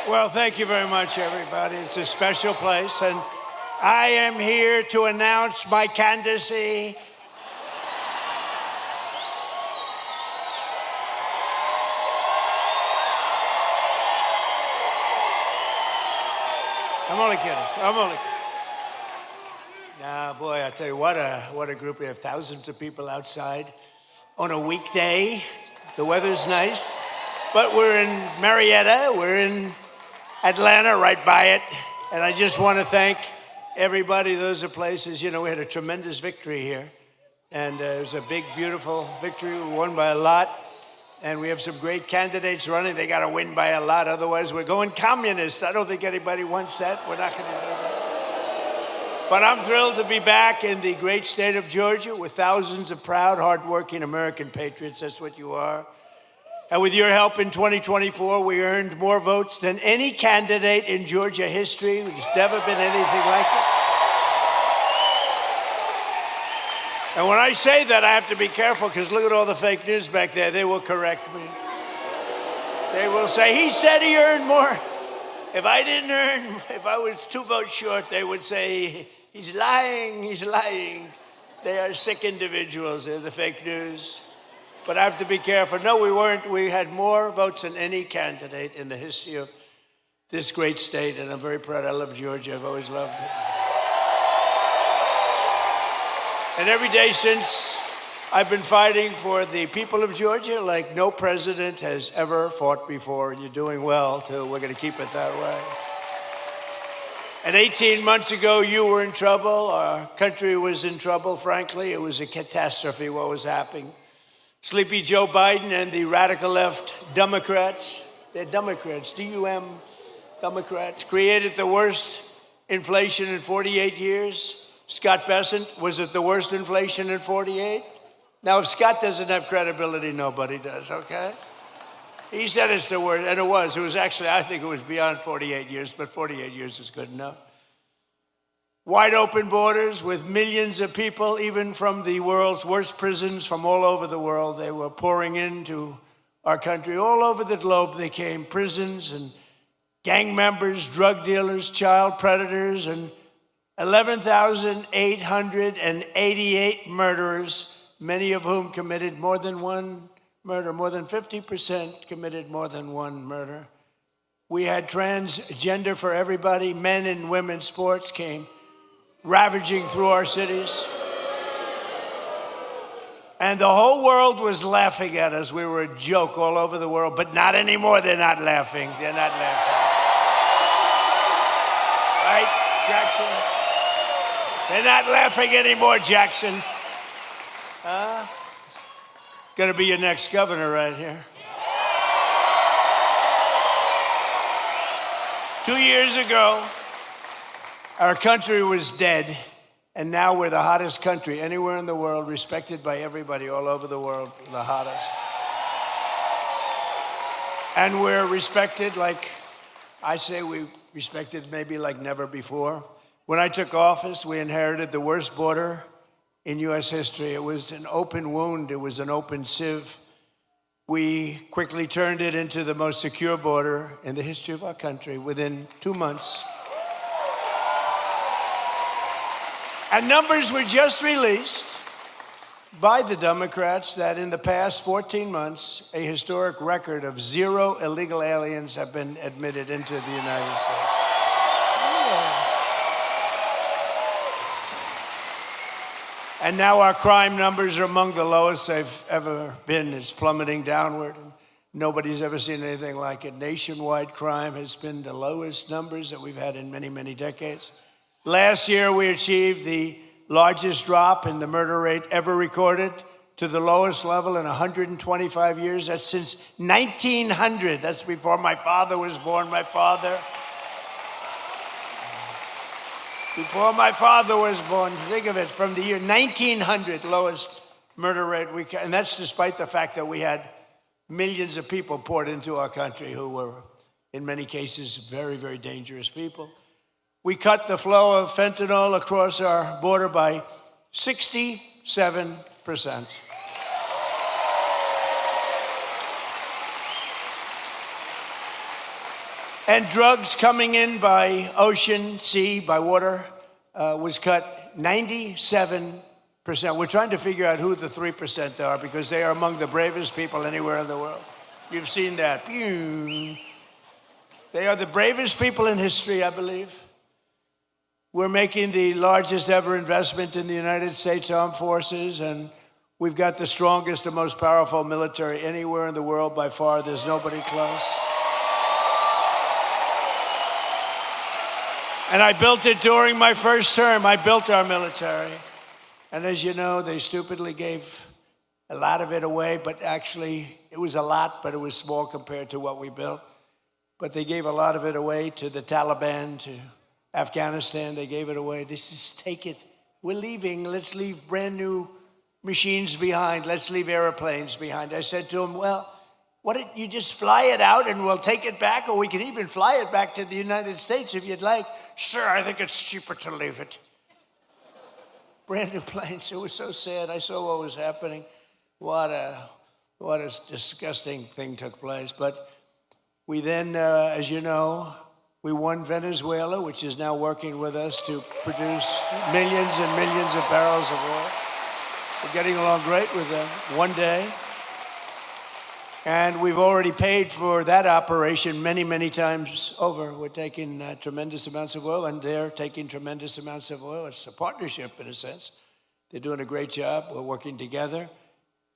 Well, thank you very much, everybody. It's a special place, and I am here to announce my candidacy. I'm only kidding. Nah, boy, I tell you, what a group. We have thousands of people outside on a weekday. The weather's nice, but we're in Marietta, we're in Atlanta, right by it, and I just want to thank everybody. Those are places, we had a tremendous victory here, and it was a big, beautiful victory. We won by a lot, and we have some great candidates running. They got to win by a lot, otherwise we're going communist. I don't think anybody wants that. We're not going to do that. But I'm thrilled to be back in the great state of Georgia with thousands of proud, hardworking American patriots. That's what you are. And with your help in 2024, we earned more votes than any candidate in Georgia history. There's never been anything like it. And when I say that, I have to be careful, because look at all the fake news back there. They will correct me. They will say, he said he earned more. If I was 2 votes short, they would say, he's lying. They are sick individuals. They're the fake news. But I have to be careful. No, we weren't. We had more votes than any candidate in the history of this great state, and I'm very proud. I love Georgia. I've always loved it. And every day since, I've been fighting for the people of Georgia like no president has ever fought before, and you're doing well, too. We're going to keep it that way. And 18 months ago, you were in trouble. Our country was in trouble, frankly. It was a catastrophe what was happening. Sleepy Joe Biden and the radical left Democrats, they're Democrats, D-U-M, Democrats, created the worst inflation in 48 years. Scott Bessent, was it the worst inflation in 48? Now, if Scott doesn't have credibility, nobody does, okay? He said it's the worst, and it was. It was actually, I think it was beyond 48 years, but 48 years is good enough. Wide open borders with millions of people, even from the world's worst prisons from all over the world. They were pouring into our country. All over the globe they came, prisons and gang members, drug dealers, child predators, and 11,888 murderers, many of whom committed more than one murder. More than 50% committed more than one murder. We had transgender for everybody. Men and women's sports came ravaging through our cities. And the whole world was laughing at us. We were a joke all over the world, but not anymore. They're not laughing. They're not laughing. Right, Jackson? They're not laughing anymore, Jackson. Gonna be your next governor right here. 2 years ago, our country was dead, and now we're the hottest country anywhere in the world, respected by everybody all over the world, the hottest. And we're respected like, I say we respected maybe like never before. When I took office, we inherited the worst border in U.S. history. It was an open wound. It was an open sieve. We quickly turned it into the most secure border in the history of our country within 2 months. And numbers were just released by the Democrats that in the past 14 months, a historic record of 0 illegal aliens have been admitted into the United States. And now our crime numbers are among the lowest they've ever been. It's plummeting downward, and nobody's ever seen anything like it. Nationwide crime has been the lowest numbers that we've had in many, many decades. Last year, we achieved the largest drop in the murder rate ever recorded to the lowest level in 125 years. That's since 1900. That's before my father was born. Before my father was born, think of it, from the year 1900, lowest murder rate. And that's despite the fact that we had millions of people poured into our country who were, in many cases, very, very dangerous people. We cut the flow of fentanyl across our border by 67%. And drugs coming in by ocean, sea, by water was cut 97%. We're trying to figure out who the 3% are because they are among the bravest people anywhere in the world. You've seen that. They are the bravest people in history, I believe. We're making the largest ever investment in the United States Armed Forces, and we've got the strongest and most powerful military anywhere in the world by far. There's nobody close. And I built it during my first term. I built our military. And as you know, they stupidly gave a lot of it away, but actually it was a lot, but it was small compared to what we built. But they gave a lot of it away to the Taliban, to Afghanistan. They gave it away. They just take it. We're leaving. Let's leave brand new machines behind. Let's leave airplanes behind. I said to them, well, why don't you just fly it out and we'll take it back, or we can even fly it back to the United States if you'd like. Sir, I think it's cheaper to leave it. Brand new planes. It was so sad. I saw what was happening. What a disgusting thing took place. But we then, as you know, we won Venezuela, which is now working with us to produce millions and millions of barrels of oil. We're getting along great with them. One day. And we've already paid for that operation many, many times over. We're taking tremendous amounts of oil, and they're taking tremendous amounts of oil. It's a partnership, in a sense. They're doing a great job. We're working together.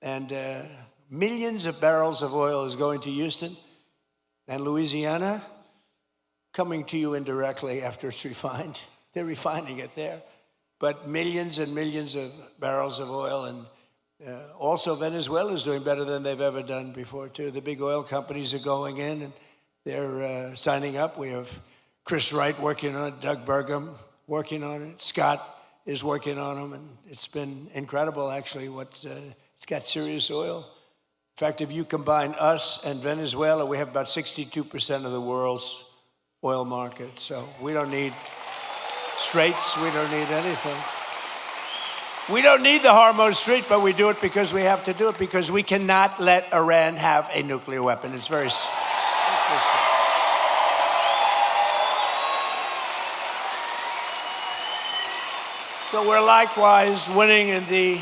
And millions of barrels of oil is going to Houston and Louisiana, coming to you indirectly after it's refined. They're refining it there. But millions and millions of barrels of oil. And also, Venezuela is doing better than they've ever done before, too. The big oil companies are going in, and they're signing up. We have Chris Wright working on it, Doug Burgum working on it, Scott is working on them, and it's been incredible, actually. It's got serious oil. In fact, if you combine us and Venezuela, we have about 62% of the world's oil market. So we don't need straits. We don't need anything. We don't need the Hormuz Strait, but we do it because we have to do it, because we cannot let Iran have a nuclear weapon. It's very simple. So we're likewise winning in the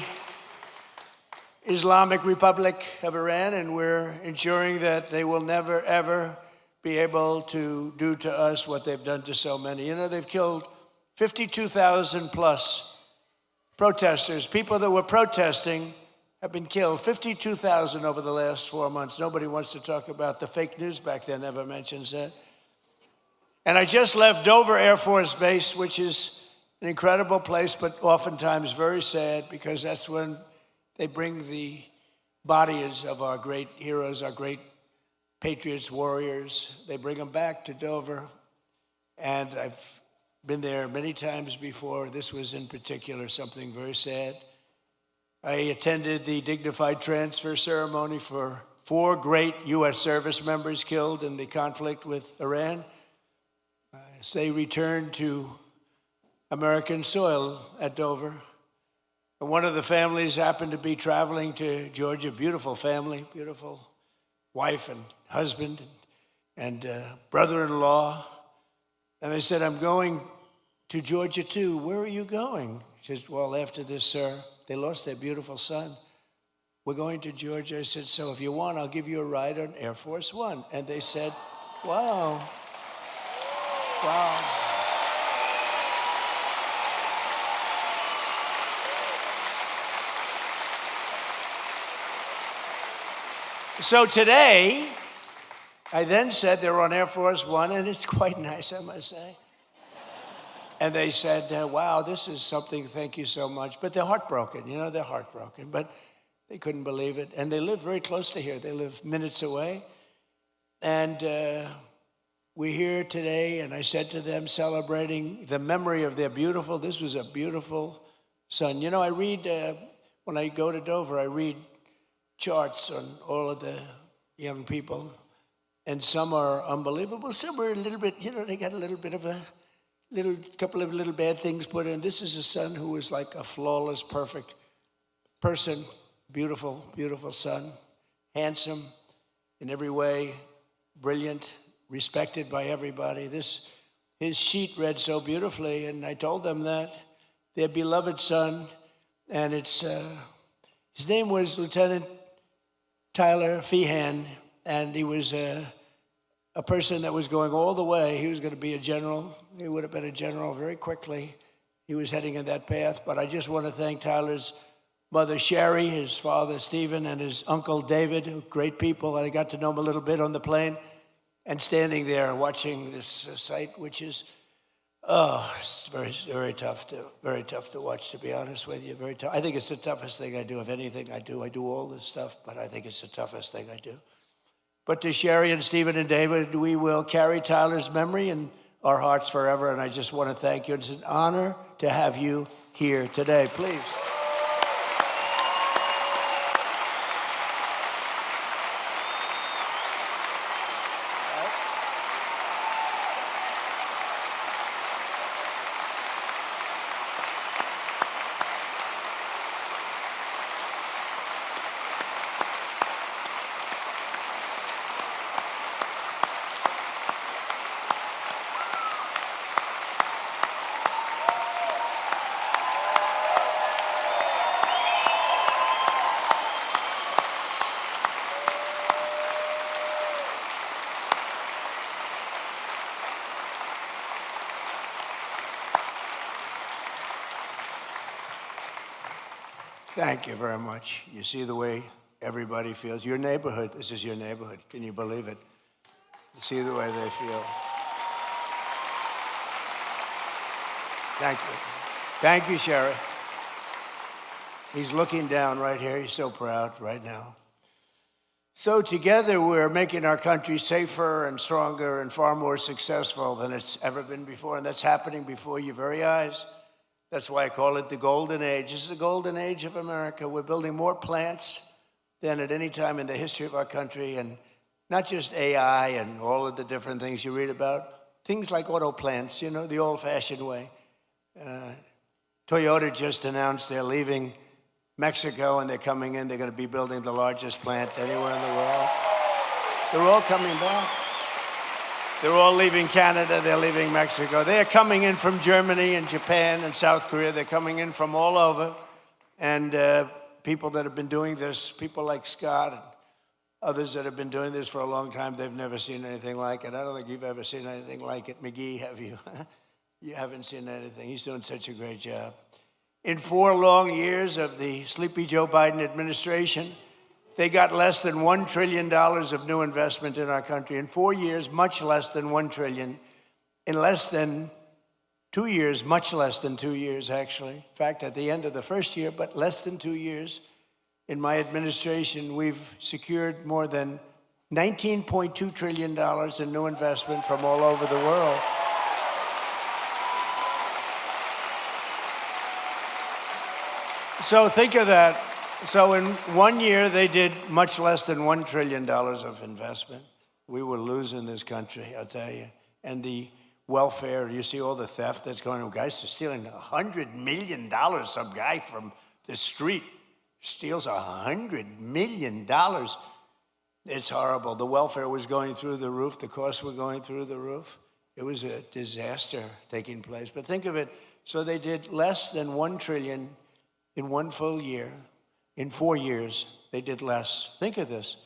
Islamic Republic of Iran, and we're ensuring that they will never, ever be able to do to us what they've done to so many. You know, they've killed 52,000 plus protesters. People that were protesting have been killed. 52,000 over the last 4 months. Nobody wants to talk about the fake news back there, never mentions that. And I just left Dover Air Force Base, which is an incredible place, but oftentimes very sad, because that's when they bring the bodies of our great heroes, our great patriots, warriors. They bring them back to Dover. And I've been there many times before. This was in particular something very sad. I attended the dignified transfer ceremony for 4 great U.S. service members killed in the conflict with Iran. As they returned to American soil at Dover. And one of the families happened to be traveling to Georgia. Beautiful family, beautiful wife and husband and brother-in-law. And I said, I'm going to Georgia too. Where are you going? She said, well, after this, sir, they lost their beautiful son. We're going to Georgia. I said, so if you want, I'll give you a ride on Air Force One. And they said, wow, wow. So today, I then said they're on Air Force One, and it's quite nice, I must say. And they said, wow, this is something, thank you so much. But they're heartbroken, you know, they're heartbroken. But they couldn't believe it. And they live very close to here. They live minutes away. And we're here today, and I said to them, celebrating the memory of their beautiful, this was a beautiful son. You know, I read, when I go to Dover, I read charts on all of the young people, and some are unbelievable. Some are a little bit, you know, they got a little bit of a couple of little bad things put in. This is a son who is like a flawless, perfect person, beautiful, beautiful son, handsome in every way, brilliant, respected by everybody. His sheet read so beautifully, and I told them that their beloved son, and his name was Lieutenant Tyler Feehan, and he was a person that was going all the way. He was going to be a general. He would have been a general very quickly. He was heading in that path. But I just want to thank Tyler's mother, Sherry, his father, Stephen, and his uncle, David, great people. I got to know them a little bit on the plane. And standing there watching this sight, which is, it's very, very tough to watch, to be honest with you, very tough. I think it's the toughest thing I do of anything I do. I do all this stuff, but I think it's the toughest thing I do. But to Sherry and Stephen and David, we will carry Tyler's memory in our hearts forever, and I just want to thank you. It's an honor to have you here today. Please. Thank you very much. You see the way everybody feels. Your neighborhood, this is your neighborhood. Can you believe it? You see the way they feel. Thank you. Thank you, Sherry. He's looking down right here. He's so proud right now. So together we're making our country safer and stronger and far more successful than it's ever been before, and that's happening before your very eyes. That's why I call it the golden age. This is the golden age of America. We're building more plants than at any time in the history of our country, and not just AI and all of the different things you read about, things like auto plants, you know, the old-fashioned way. Toyota just announced they're leaving Mexico and they're coming in. They're going to be building the largest plant anywhere in the world. They're all coming back. They're all leaving Canada, they're leaving Mexico. They're coming in from Germany and Japan and South Korea. They're coming in from all over. And people that have been doing this, people like Scott and others that have been doing this for a long time, they've never seen anything like it. I don't think you've ever seen anything like it. McGee, have you? You haven't seen anything. He's doing such a great job. In 4 long years of the sleepy Joe Biden administration, they got less than $1 trillion of new investment in our country. In 4 years, much less than $1 trillion. In less than 2 years, much less than 2 years, actually. In fact, at the end of the first year, but less than 2 years, in my administration, we've secured more than $19.2 trillion in new investment from all over the world. So think of that. So in 1 year, they did much less than $1 trillion of investment. We were losing this country, I'll tell you. And the welfare, you see all the theft that's going on. Guys are stealing $100 million. Some guy from the street steals $100 million. It's horrible. The welfare was going through the roof. The costs were going through the roof. It was a disaster taking place. But think of it. So they did less than $1 trillion in 1 full year. In 4 years, they did less. Think of this.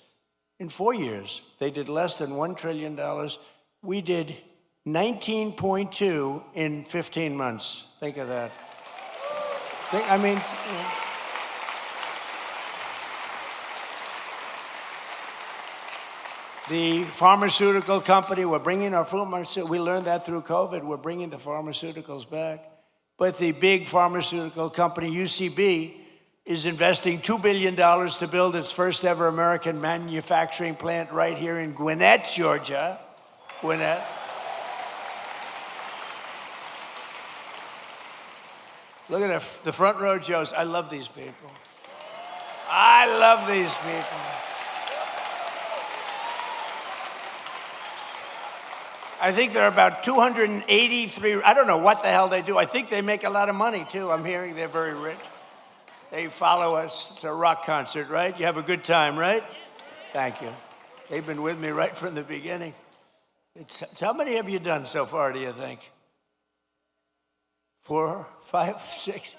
In 4 years, they did less than $1 trillion. We did 19.2 in 15 months. Think of that. The pharmaceutical company, we're bringing our pharmaceuticals, we learned that through COVID, we're bringing the pharmaceuticals back. But the big pharmaceutical company, UCB, is investing $2 billion to build its first ever American manufacturing plant right here in Gwinnett, Georgia. Gwinnett. Look at the front row Joes. I love these people. I love these people. I think there are about 283, I don't know what the hell they do. I think they make a lot of money too. I'm hearing they're very rich. They follow us. It's a rock concert, right? You have a good time, right? Thank you. They've been with me right from the beginning. How many have you done so far, do you think? 4, 5, 6,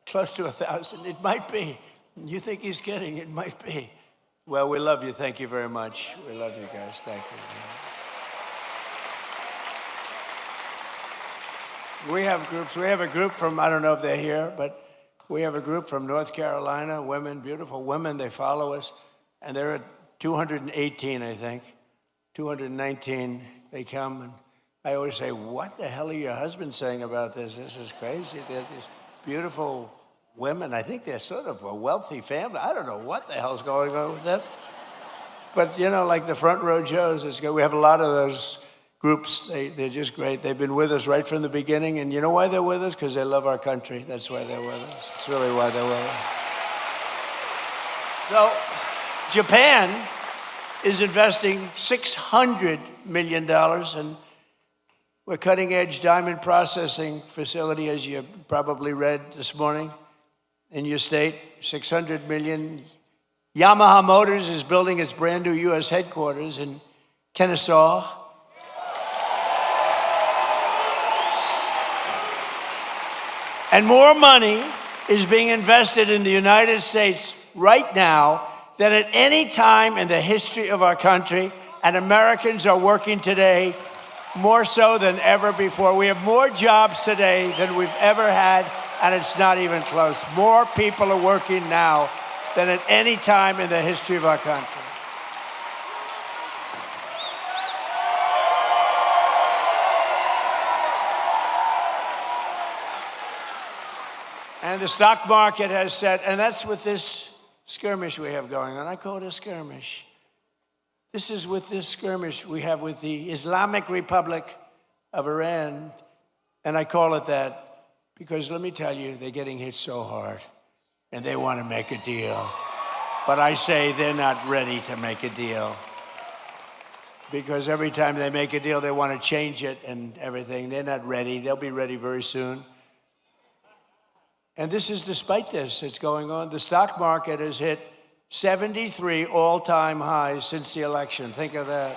close to 1,000. It might be. You think he's kidding? It might be. Well, we love you. Thank you very much. We love you guys. Thank you. We have groups. We have a group from, I don't know if they're here, but we have a group from North Carolina, women, beautiful women. They follow us, and they're at 218, I think. 219, they come, and I always say, what the hell are your husbands saying about this? This is crazy. They're these beautiful women. I think they're sort of a wealthy family. I don't know what the hell's going on with them. But, you know, like the Front Row Joes, it's good. We have a lot of those groups. They're just great. They've been with us right from the beginning. And you know why they're with us? Because they love our country. That's why they're with us. It's really why they're with us. So, Japan is investing $600 million in a cutting-edge diamond processing facility, as you probably read this morning in your state. $600 million. Yamaha Motors is building its brand new U.S. headquarters in Kennesaw. And more money is being invested in the United States right now than at any time in the history of our country, and Americans are working today more so than ever before. We have more jobs today than we've ever had, and it's not even close. More people are working now than at any time in the history of our country. And the stock market has said, and that's with this skirmish we have going on. I call it a skirmish. This is with this skirmish we have with the Islamic Republic of Iran. And I call it that because, let me tell you, they're getting hit so hard. And they want to make a deal. But I say they're not ready to make a deal. Because every time they make a deal, they want to change it and everything. They're not ready. They'll be ready very soon. And this is despite this. It's going on. The stock market has hit 73 all-time highs since the election. Think of that.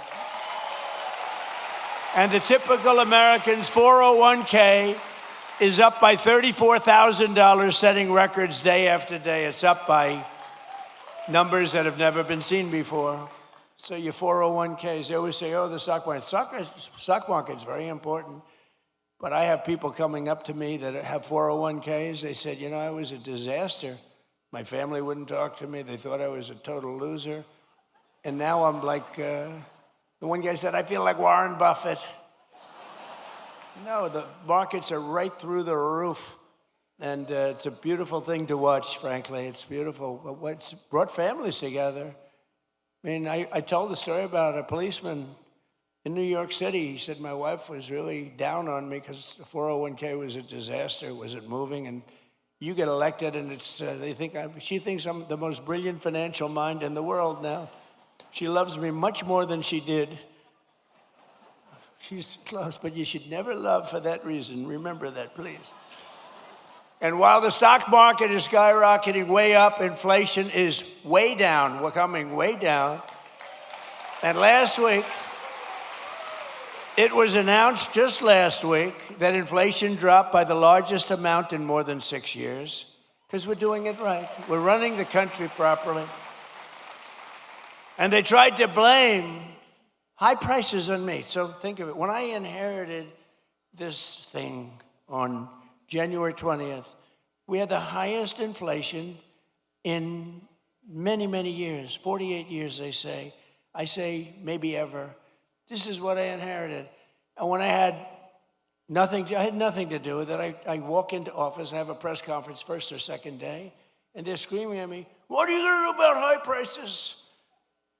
And the typical American's 401k is up by $34,000, setting records day after day. It's up by numbers that have never been seen before. So your 401ks, they always say, oh, the stock market. Stock market's very important. But I have people coming up to me that have 401ks. They said, you know, I was a disaster. My family wouldn't talk to me. They thought I was a total loser. And now I'm like, the one guy said, I feel like Warren Buffett. No, the markets are right through the roof. And it's a beautiful thing to watch, frankly. It's beautiful. What's brought families together. I mean, I told the story about a policeman in New York City. He said, my wife was really down on me because the 401k was a disaster. It wasn't moving. And you get elected, and it's she thinks I'm the most brilliant financial mind in the world now. She loves me much more than she did. She's close, but you should never love for that reason. Remember that, please. And while the stock market is skyrocketing way up, inflation is way down. We're coming way down. And last week, it was announced just last week that inflation dropped by the largest amount in more than 6 years, because we're doing it right. We're running the country properly. And they tried to blame high prices on me. So think of it. When I inherited this thing on January 20th, we had the highest inflation in many, many years, 48 years, they say. I say maybe ever. This is what I inherited. And when I had nothing to do with it, I walk into office, I have a press conference first or second day, and they're screaming at me, what are you going to do about high prices?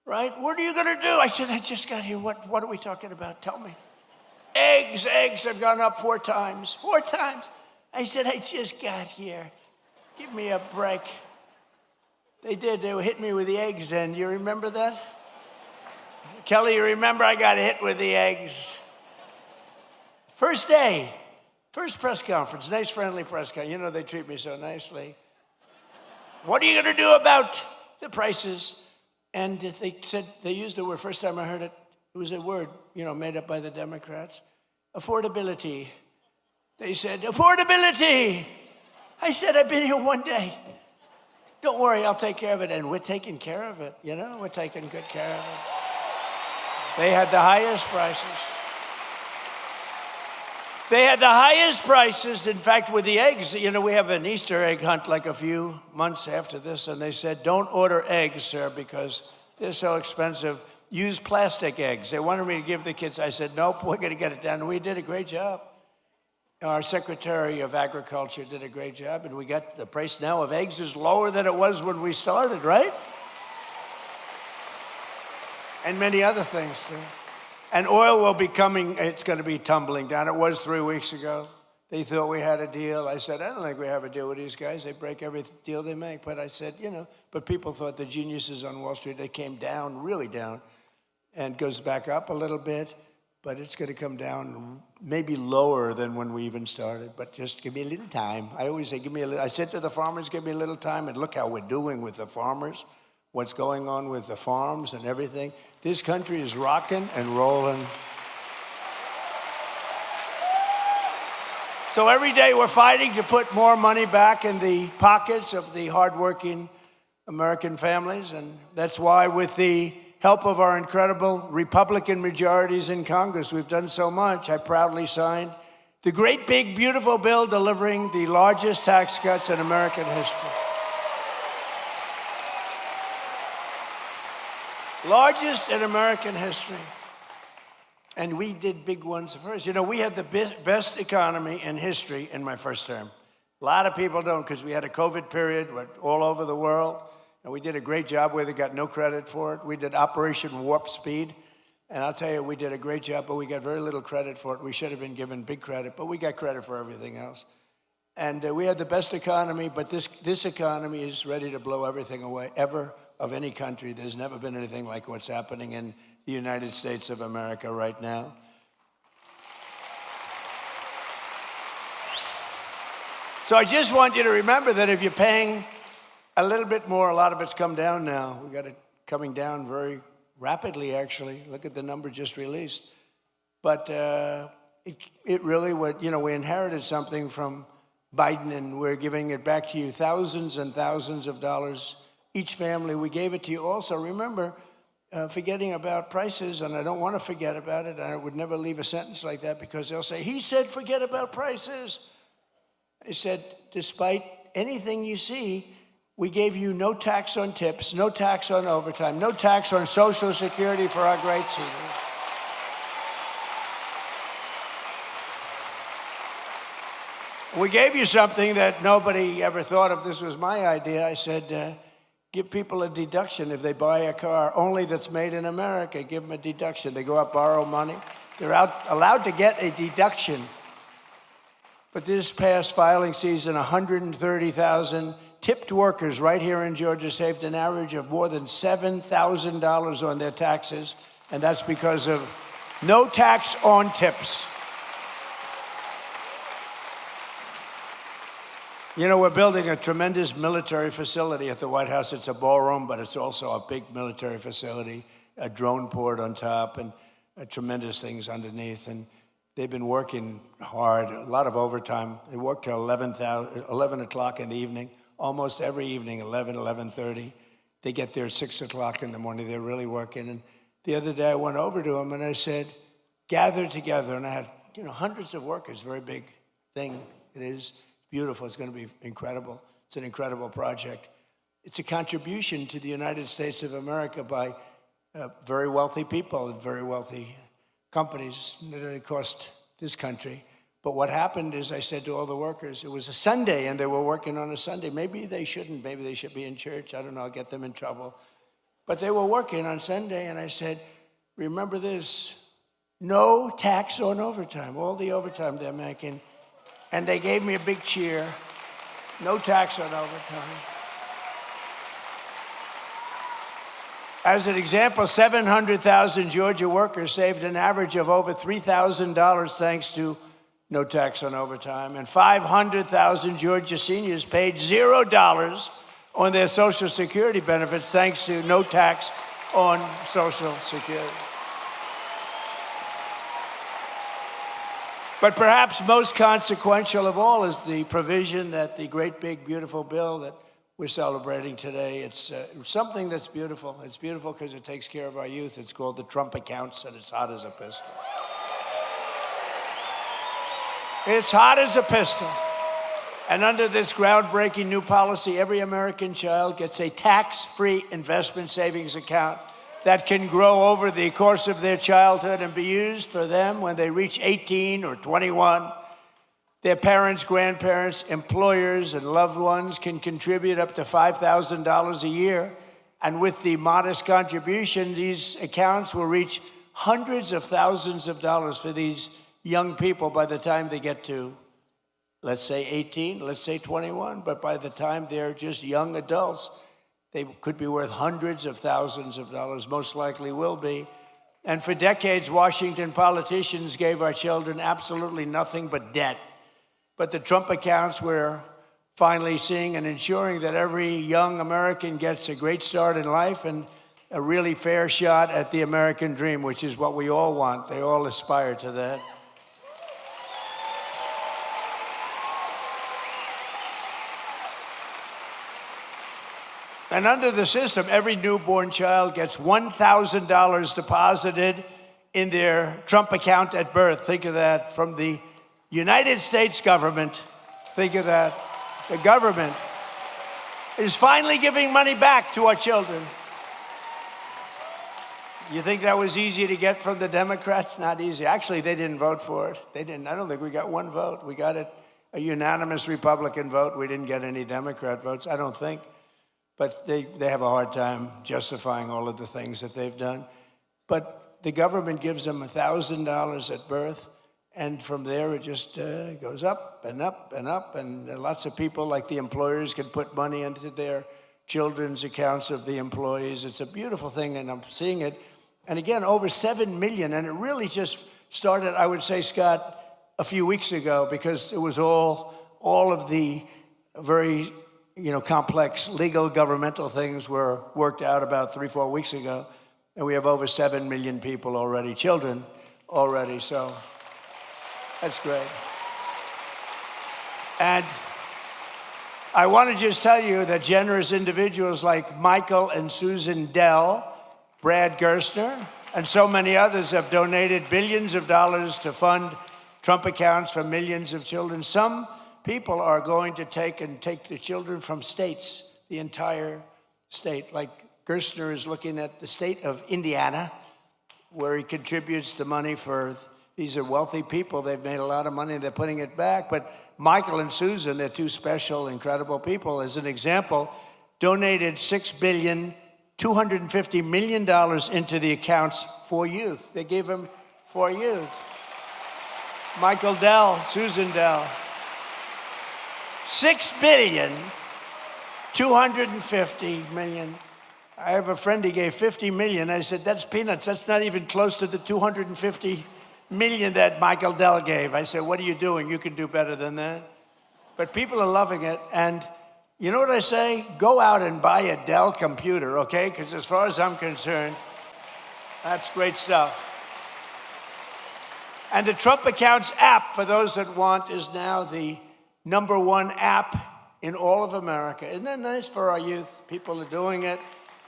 Right? What are you going to do? I said, I just got here. What are we talking about? Tell me. Eggs have gone up 4 times. 4 times. I said, I just got here. Give me a break. They did. They hit me with the eggs then. You remember that? Kelly, you remember I got hit with the eggs. First day, first press conference, nice friendly press conference. You know, they treat me so nicely. What are you going to do about the prices? And they said, they used the word, first time I heard it, It was a word, made up by the Democrats. Affordability. They said, affordability. I said, I've been here one day. Don't worry, I'll take care of it. And we're taking care of it, We're taking good care of it. They had the highest prices. They had the highest prices. In fact, with the eggs, we have an Easter egg hunt like a few months after this, and they said, don't order eggs, sir, because they're so expensive. Use plastic eggs. They wanted me to give the kids. I said, nope, we're going to get it done. And we did a great job. Our Secretary of Agriculture did a great job, and we got the price now of eggs is lower than it was when we started, right? And many other things, too. And oil will be coming, it's going to be tumbling down. It was 3 weeks ago. They thought we had a deal. I said, I don't think we have a deal with these guys. They break every deal they make. But I said, but people thought the geniuses on Wall Street, they came down, really down, and goes back up a little bit. But it's going to come down maybe lower than when we even started. But just give me a little time. I always say, give me a little. I said to the farmers, give me a little time, and look how we're doing with the farmers, what's going on with the farms and everything. This country is rocking and rolling. So every day we're fighting to put more money back in the pockets of the hardworking American families. And that's why, with the help of our incredible Republican majorities in Congress, we've done so much. I proudly signed the great, big, beautiful bill delivering the largest tax cuts in American history. Largest in American history. And we did big ones first. We had the best economy in history in my first term. A lot of people don't, because we had a COVID period, went all over the world. And we did a great job where they got no credit for it. We did Operation Warp Speed. And I'll tell you, we did a great job, but we got very little credit for it. We should have been given big credit, but we got credit for everything else. And we had the best economy, but this economy is ready to blow everything away, ever, of any country. There's never been anything like what's happening in the United States of America right now. So I just want you to remember that if you're paying a little bit more, a lot of it's come down now. We got it coming down very rapidly, actually. Look at the number just released. But it really would, we inherited something from Biden, and we're giving it back to you, thousands and thousands of dollars each family. We gave it to you also. Remember, forgetting about prices, and I don't want to forget about it. I would never leave a sentence like that, because they'll say, he said forget about prices. I said, despite anything you see, we gave you no tax on tips, no tax on overtime, no tax on Social Security for our great seniors. We gave you something that nobody ever thought of. This was my idea. I said, give people a deduction if they buy a car only that's made in America. Give them a deduction. They go out, borrow money. They're allowed to get a deduction. But this past filing season, 130,000 tipped workers right here in Georgia saved an average of more than $7,000 on their taxes, and that's because of no tax on tips. We're building a tremendous military facility at the White House. It's a ballroom, but it's also a big military facility, a drone port on top, and tremendous things underneath. And they've been working hard, a lot of overtime. They work till 11 o'clock in the evening, almost every evening, 11:30. They get there at 6 o'clock in the morning. They're really working. And the other day I went over to them and I said, gather together. And I had, hundreds of workers, very big thing it is. Beautiful. It's going to be incredible. It's an incredible project. It's a contribution to the United States of America by very wealthy people and very wealthy companies that cost this country. But what happened is I said to all the workers, it was a Sunday and they were working on a Sunday. Maybe they shouldn't. Maybe they should be in church. I don't know. I'll get them in trouble. But they were working on Sunday, and I said, remember this, no tax on overtime, all the overtime they're making. And they gave me a big cheer. No tax on overtime. As an example, 700,000 Georgia workers saved an average of over $3,000 thanks to no tax on overtime. And 500,000 Georgia seniors paid $0 on their Social Security benefits thanks to no tax on Social Security. But perhaps most consequential of all is the provision that the great, big, beautiful bill that we're celebrating today. It's something that's beautiful. It's beautiful because it takes care of our youth. It's called the Trump Accounts, and it's hot as a pistol. It's hot as a pistol. And under this groundbreaking new policy, every American child gets a tax-free investment savings account that can grow over the course of their childhood and be used for them when they reach 18 or 21. Their parents, grandparents, employers, and loved ones can contribute up to $5,000 a year. And with the modest contribution, these accounts will reach hundreds of thousands of dollars for these young people by the time they get to, let's say 18, let's say 21, but by the time they're just young adults, they could be worth hundreds of thousands of dollars, most likely will be. And for decades, Washington politicians gave our children absolutely nothing but debt. But the Trump accounts, we're finally seeing and ensuring that every young American gets a great start in life and a really fair shot at the American dream, which is what we all want. They all aspire to that. And under the system, every newborn child gets $1,000 deposited in their Trump account at birth. Think of that, from the United States government. Think of that. The government is finally giving money back to our children. You think that was easy to get from the Democrats? Not easy. Actually, they didn't vote for it. They didn't. I don't think we got one vote. We got a unanimous Republican vote. We didn't get any Democrat votes, I don't think. But they have a hard time justifying all of the things that they've done. But the government gives them $1,000 at birth, and from there it just goes up and up and up. And lots of people, like the employers, can put money into their children's accounts of the employees. It's a beautiful thing, and I'm seeing it. And again, over 7 million, and it really just started, I would say, Scott, a few weeks ago, because it was all of the very complex legal governmental things were worked out about 3-4 weeks ago. And we have over 7 million people already, children already, so that's great. And I want to just tell you that generous individuals like Michael and Susan Dell, Brad Gerstner, and so many others have donated billions of dollars to fund Trump accounts for millions of children. Some people are going to take the children from states, the entire state. Like Gerstner is looking at the state of Indiana, where he contributes the money for, these are wealthy people. They've made a lot of money. They're putting it back. But Michael and Susan, they're two special, incredible people. As an example, donated $6.25 billion into the accounts for youth. They gave them for youth. Michael Dell, Susan Dell. $6.25 billion. I have a friend, he gave $50 million. I said, that's peanuts. That's not even close to the $250 million that Michael Dell gave. I said, what are you doing? You can do better than that. But people are loving it. And you know what I say? Go out and buy a Dell computer, okay? Because as far as I'm concerned, that's great stuff. And the Trump Accounts app, for those that want, is now the #1 app in all of America. Isn't that nice for our youth? People are doing it.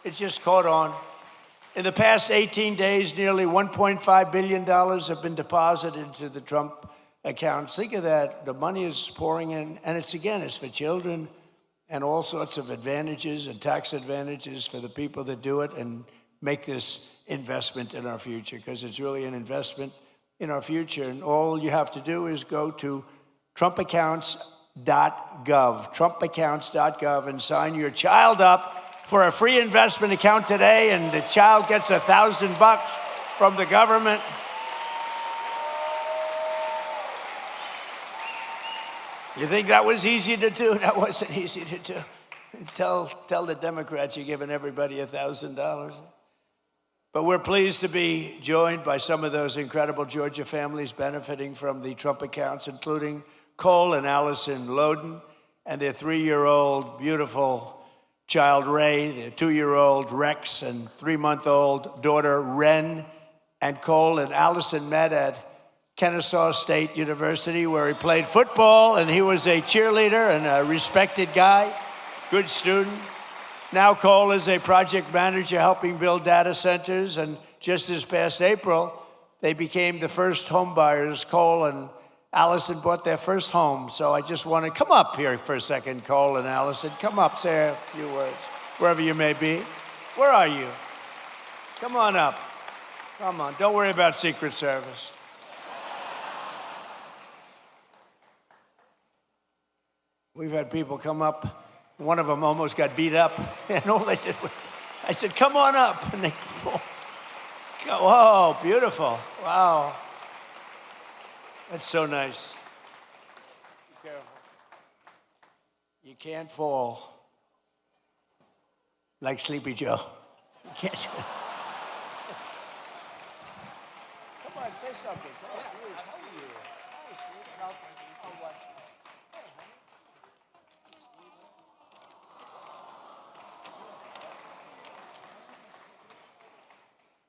It just caught on. In the past 18 days, nearly $1.5 billion have been deposited into the Trump accounts. Think of that. The money is pouring in. And it's for children and all sorts of advantages and tax advantages for the people that do it and make this investment in our future, because it's really an investment in our future. And all you have to do is go to TrumpAccounts.gov, TrumpAccounts.gov, and sign your child up for a free investment account today, and the child gets $1,000 from the government. You think that was easy to do? That wasn't easy to do. Tell the Democrats you're giving everybody $1,000. But we're pleased to be joined by some of those incredible Georgia families benefiting from the Trump accounts, including Cole and Allison Loden and their 3-year-old beautiful child Ray, their 2-year-old Rex, and 3-month-old daughter Ren. And Cole and Allison met at Kennesaw State University, where he played football, and he was a cheerleader and a respected guy, good student. Now Cole is a project manager helping build data centers, and just this past April, they became the first home buyers. Cole and Allison bought their first home. So I just want to come up here for a second, Cole and Allison. Come up, say a few words, wherever you may be. Where are you? Come on up. Come on, don't worry about Secret Service. We've had people come up. One of them almost got beat up, and all they did was, I said, come on up, and they, oh, beautiful, wow. That's so nice. Be careful. You can't fall like Sleepy Joe. You can't. Come on, say something. Come on, please. How are you? Hi, sweetie. I'll watch you.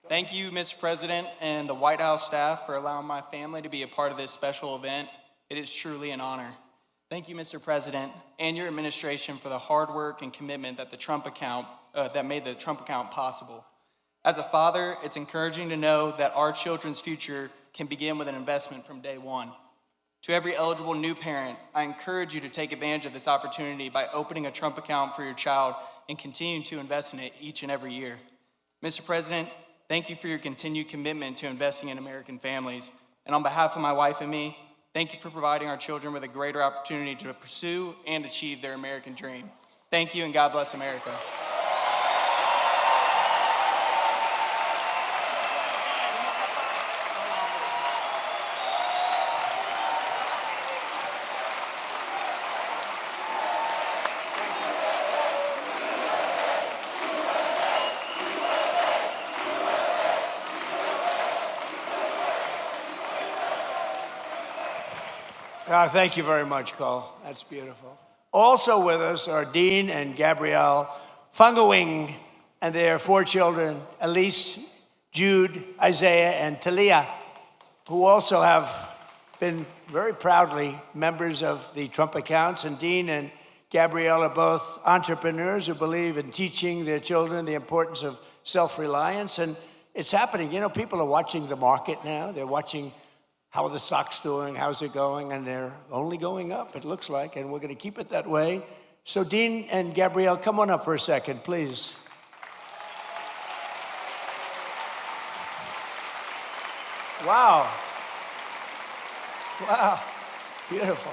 Thank you, Mr. President, and the White House staff for allowing my family to be a part of this special event. It is truly an honor. Thank you, Mr. President, and your administration for the hard work and commitment that that made the Trump account possible. As a father, it's encouraging to know that our children's future can begin with an investment from day one. To every eligible new parent, I encourage you to take advantage of this opportunity by opening a Trump account for your child and continuing to invest in it each and every year. Mr. President, thank you for your continued commitment to investing in American families. And on behalf of my wife and me, thank you for providing our children with a greater opportunity to pursue and achieve their American dream. Thank you, and God bless America. Thank you very much, Cole. That's beautiful. Also with us are Dean and Gabrielle Fungawing and their 4 children, Elise, Jude, Isaiah, and Talia, who also have been very proudly members of the Trump accounts. And Dean and Gabrielle are both entrepreneurs who believe in teaching their children the importance of self-reliance. And it's happening. You know, people are watching the market now. They're watching how are the stocks doing, how's it going, and they're only going up, it looks like, and we're going to keep it that way. So Dean and Gabrielle, come on up for a second, please. Wow. Wow, beautiful.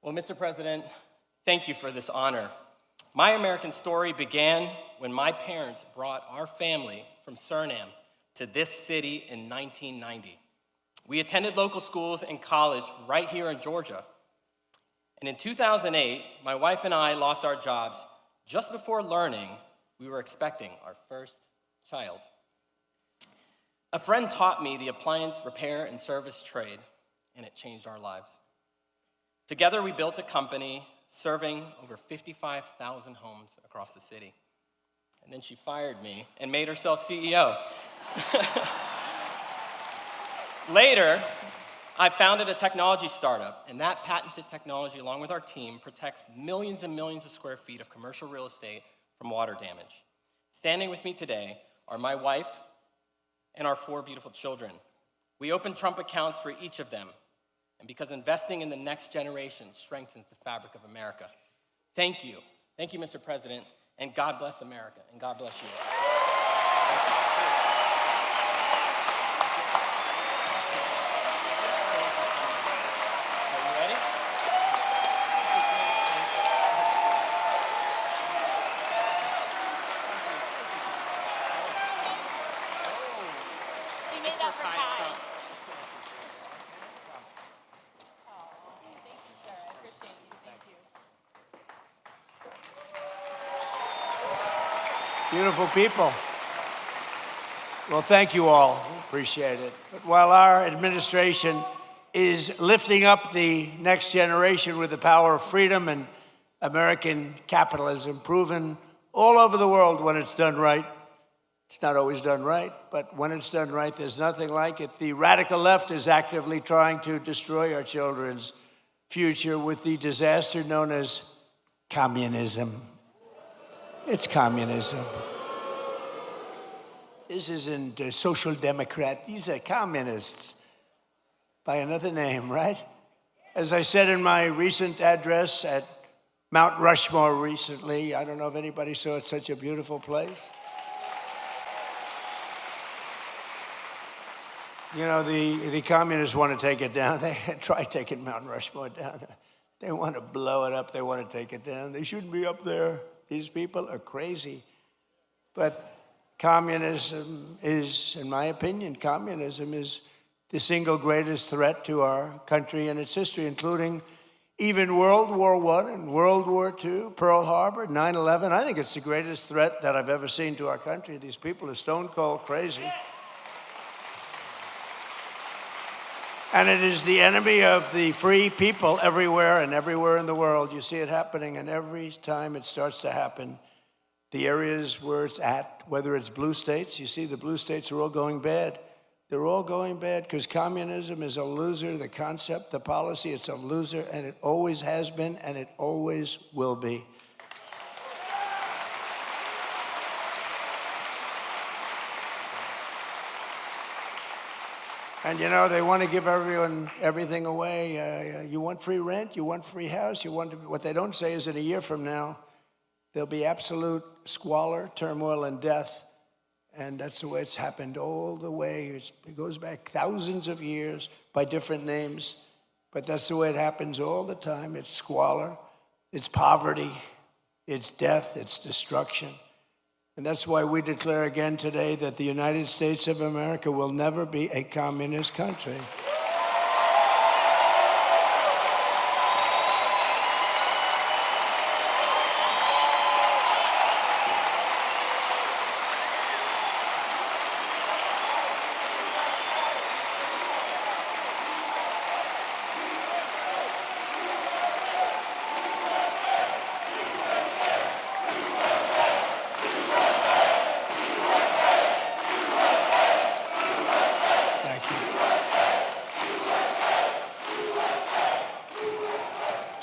Well, Mr. President, thank you for this honor. My American story began when my parents brought our family from Suriname to this city in 1990. We attended local schools and college right here in Georgia. And in 2008, my wife and I lost our jobs just before learning we were expecting our first child. A friend taught me the appliance repair and service trade, and it changed our lives. Together, we built a company serving over 55,000 homes across the city. And then she fired me and made herself CEO. Later, I founded a technology startup, and that patented technology, along with our team, protects millions and millions of square feet of commercial real estate from water damage. Standing with me today are my wife and our 4 beautiful children. We opened Trump accounts for each of them, and because investing in the next generation strengthens the fabric of America. Thank you. Thank you, Mr. President, and God bless America, and God bless you. Are you ready? She made that for Kai. Beautiful people. Well, thank you all. Appreciate it. But while our administration is lifting up the next generation with the power of freedom and American capitalism, proven all over the world when it's done right. It's not always done right, but when it's done right, there's nothing like it. The radical left is actively trying to destroy our children's future with the disaster known as communism. It's communism. This isn't a social democrat. These are communists by another name, right? As I said in my recent address at Mount Rushmore recently, I don't know if anybody saw it, such a beautiful place. You know, the communists want to take it down. They try taking Mount Rushmore down. They want to blow it up. They want to take it down. They shouldn't be up there. These people are crazy. But communism is, in my opinion, communism is the single greatest threat to our country and its history, including even World War I and World War II, Pearl Harbor, 9/11. I think it's the greatest threat that I've ever seen to our country. These people are stone cold crazy. And it is the enemy of the free people everywhere and everywhere in the world. You see it happening, and every time it starts to happen, the areas where it's at, whether it's blue states, you see the blue states are all going bad. They're all going bad because communism is a loser. The concept, the policy, it's a loser, and it always has been, and it always will be. And you know, they want to give everyone everything away. You want free rent, you want free house, what they don't say is in a year from now, there'll be absolute squalor, turmoil, and death. And that's the way it's happened all the way. It goes back thousands of years by different names. But that's the way it happens all the time. It's squalor, it's poverty, it's death, it's destruction. And that's why we declare again today that the United States of America will never be a communist country.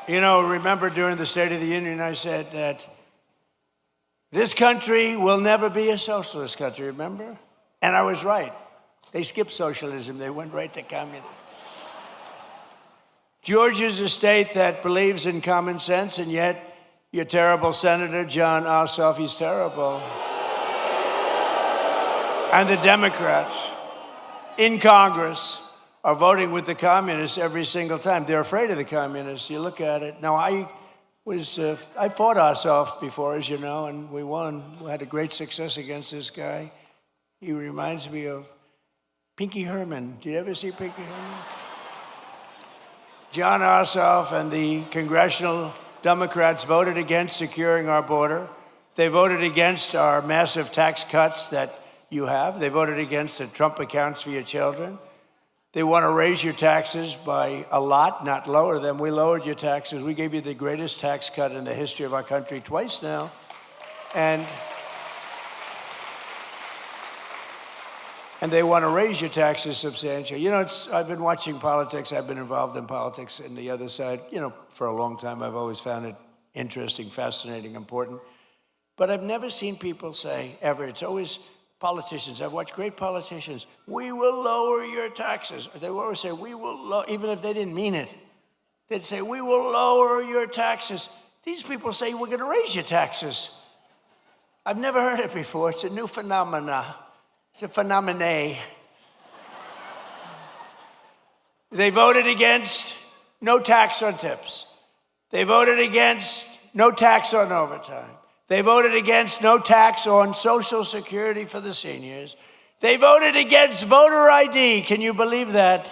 You know, remember during the State of the Union, I said that this country will never be a socialist country, remember? And I was right. They skipped socialism. They went right to communism. Georgia's a state that believes in common sense, and yet your terrible Senator, Jon Ossoff, he's terrible. And the Democrats in Congress are voting with the communists every single time. They're afraid of the communists. You look at it. Now, I fought Ossoff before, as you know, and we won. We had a great success against this guy. He reminds me of Pinky Herman. Did you ever see Pinky Herman? Jon Ossoff and the congressional Democrats voted against securing our border. They voted against our massive tax cuts that you have. They voted against the Trump accounts for your children. They want to raise your taxes by a lot, not lower them. We lowered your taxes. We gave you the greatest tax cut in the history of our country twice now. And they want to raise your taxes substantially. You know, I've been watching politics. I've been involved in politics in the other side, you know, for a long time. I've always found it interesting, fascinating, important. But I've never seen people say, ever, it's always politicians. I've watched great politicians. We will lower your taxes. They will always say, we will, even if they didn't mean it. They'd say, we will lower your taxes. These people say, we're going to raise your taxes. I've never heard it before. It's a new phenomena. It's a phenomenon. They voted against no tax on tips. They voted against no tax on overtime. They voted against no tax on Social Security for the seniors. They voted against voter ID. Can you believe that?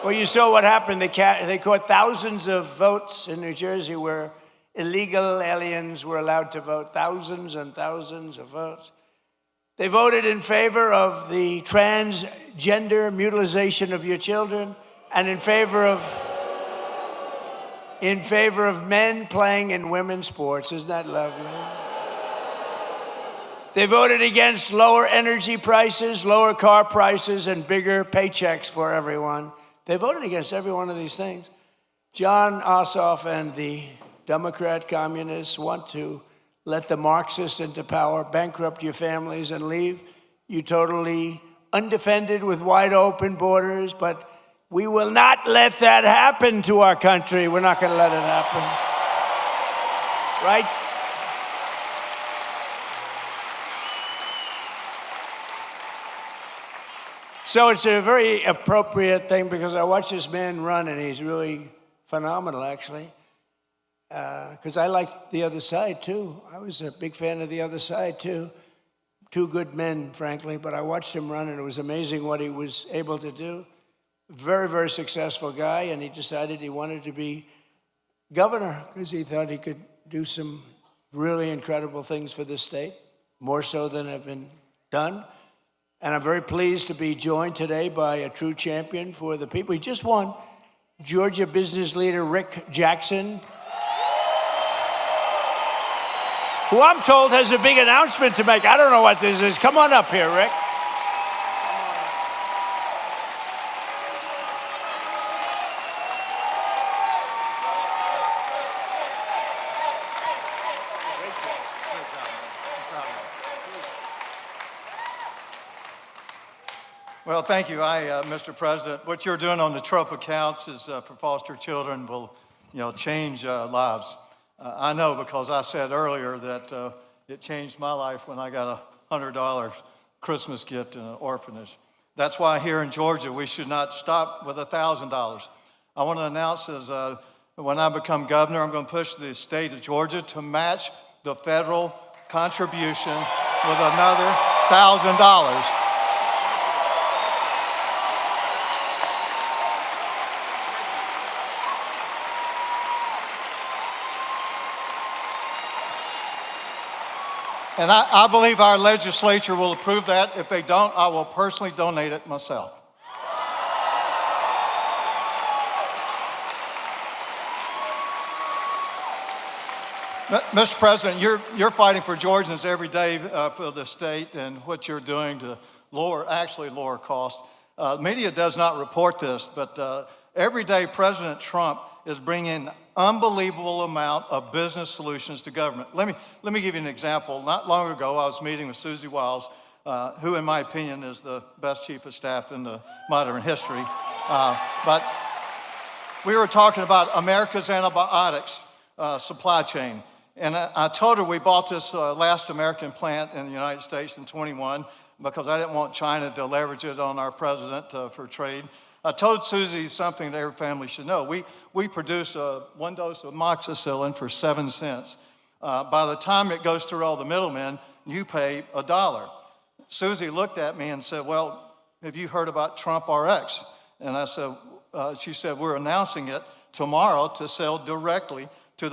Well, you saw what happened. They caught thousands of votes in New Jersey where illegal aliens were allowed to vote, thousands and thousands of votes. They voted in favor of the transgender mutilization of your children and in favor of men playing in women's sports. Isn't that lovely? They voted against lower energy prices, lower car prices, and bigger paychecks for everyone. They voted against every one of these things. John Ossoff and the Democrat communists want to let the Marxists into power, bankrupt your families, and leave you totally undefended with wide open borders. But we will not let that happen to our country. We're not going to let it happen. Right? So it's a very appropriate thing because I watch this man run and he's really phenomenal, actually. Because I like the other side, too. I was a big fan of the other side, too. Two good men, frankly, but I watched him run and it was amazing what he was able to do. Very, very successful guy, and he decided he wanted to be governor because he thought he could do some really incredible things for this state, more so than have been done. And I'm very pleased to be joined today by a true champion for the people. He just won, Georgia business leader Rick Jackson, who I'm told has a big announcement to make. I don't know what this is. Come on up here, Rick. Well, thank you, Mr. President. What you're doing on the Trump accounts is for foster children will, change lives. I know because I said earlier that it changed my life when I got a $100 Christmas gift in an orphanage. That's why here in Georgia we should not stop with $1,000. I want to announce when I become governor, I'm going to push the state of Georgia to match the federal contribution with another $1,000. And I believe our legislature will approve that. If they don't, I will personally donate it myself. Mr. President, you're fighting for Georgians every day for the state and what you're doing to lower costs. Media does not report this, but every day President Trump is bringing unbelievable amount of business solutions to government. Let me give you an example. Not long ago, I was meeting with Susie Wiles, who, in my opinion, is the best chief of staff in the modern history. But we were talking about America's antibiotics supply chain. And I told her we bought this last American plant in the United States in 21 because I didn't want China to leverage it on our president for trade. I told Susie something that every family should know. We produce one dose of amoxicillin for 7 cents. By the time it goes through all the middlemen, you pay $1. Susie looked at me and said, well, have you heard about Trump RX? And I said, she said, we're announcing it tomorrow to sell directly to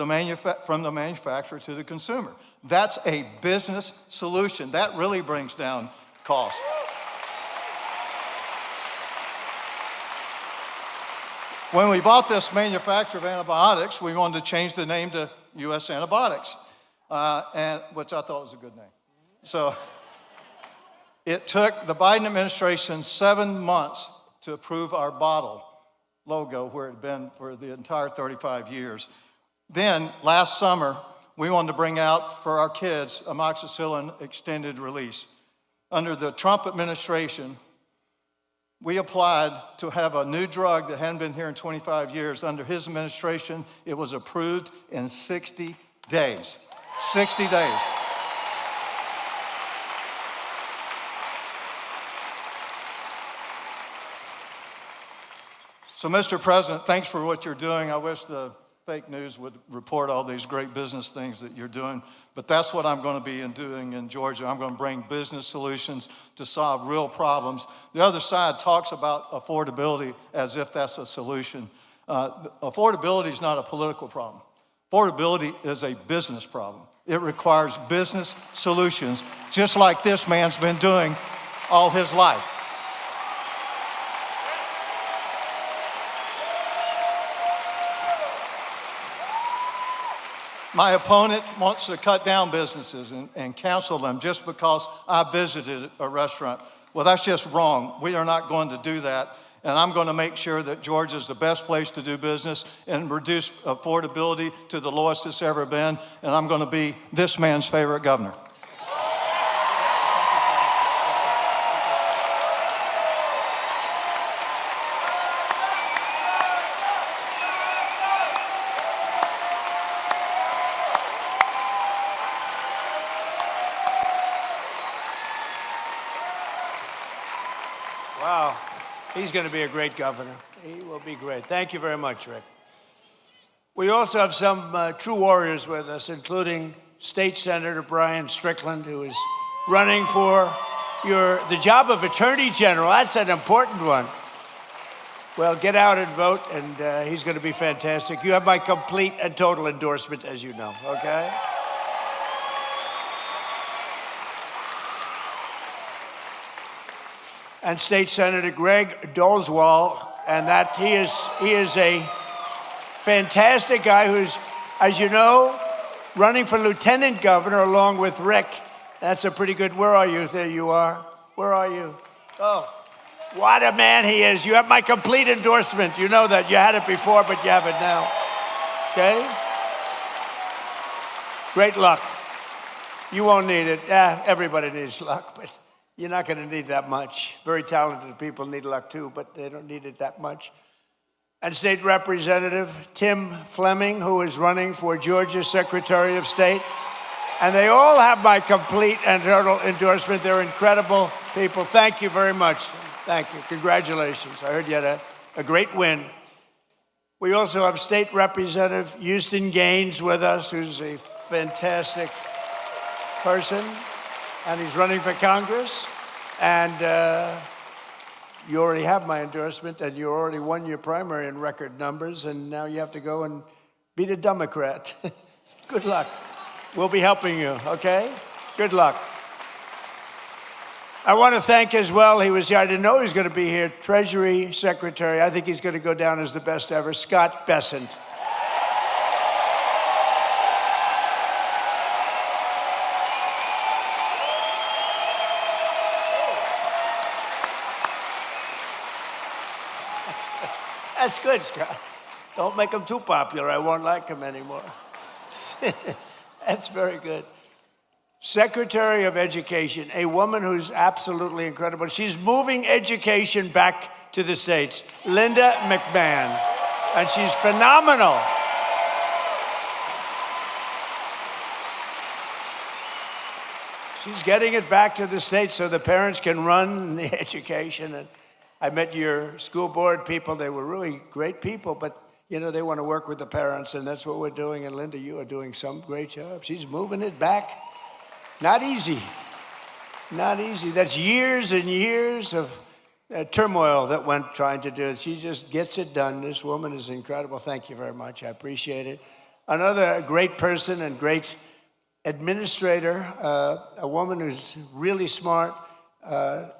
from the manufacturer to the consumer. That's a business solution. That really brings down costs. When we bought this manufacturer of antibiotics, we wanted to change the name to U.S. Antibiotics, which I thought was a good name. So it took the Biden administration 7 months to approve our bottle logo where it had been for the entire 35 years. Then last summer, we wanted to bring out for our kids amoxicillin extended release. Under the Trump administration, we applied to have a new drug that hadn't been here in 25 years. Under his administration, it was approved in 60 days. 60 days. So, Mr. President, thanks for what you're doing. I wish the fake news would report all these great business things that you're doing, but that's what I'm going to be doing in Georgia. I'm going to bring business solutions to solve real problems. The other side talks about affordability as if that's a solution. Affordability is not a political problem. Affordability is a business problem. It requires business solutions, just like this man's been doing all his life. My opponent wants to cut down businesses and cancel them just because I visited a restaurant. Well, that's just wrong. We are not going to do that. And I'm going to make sure that Georgia is the best place to do business and reduce affordability to the lowest it's ever been. And I'm going to be this man's favorite governor. Wow. He's going to be a great governor. He will be great. Thank you very much, Rick. We also have some true warriors with us, including State Senator Brian Strickland, who is running for the job of Attorney General. That's an important one. Well, get out and vote, and he's going to be fantastic. You have my complete and total endorsement, as you know, okay? And State Senator Greg Dolezal, and that he is a fantastic guy who's, as you know, running for lieutenant governor along with Rick. That's a pretty good. Where are you? There you are. Where are you? Oh, what a man he is. You have my complete endorsement. You know that. You had it before, but you have it now. Okay? Great luck. You won't need it. Everybody needs luck, but you're not going to need that much. Very talented people need luck too, but they don't need it that much. And State Representative Tim Fleming, who is running for Georgia Secretary of State. And they all have my complete and total endorsement. They're incredible people. Thank you very much. Thank you. Congratulations. I heard you had a great win. We also have State Representative Houston Gaines with us, who's a fantastic person, and he's running for Congress. And you already have my endorsement, and you already won your primary in record numbers, and now you have to go and beat a Democrat. Good luck. We'll be helping you, okay? Good luck. I want to thank as well, he was here, I didn't know he was going to be here, Treasury Secretary, I think he's going to go down as the best ever, Scott Bessent. That's good, Scott. Don't make him too popular. I won't like him anymore. That's very good. Secretary of Education, a woman who's absolutely incredible. She's moving education back to the States, Linda McMahon, and she's phenomenal. She's getting it back to the States so the parents can run the education. And I met your school board people. They were really great people, but you know, they want to work with the parents, and that's what we're doing. And Linda, you are doing some great job. She's moving it back. Not easy. Not easy. That's years and years of turmoil that went trying to do it. She just gets it done. This woman is incredible. Thank you very much. I appreciate it. Another great person and great administrator, a woman who's really smart.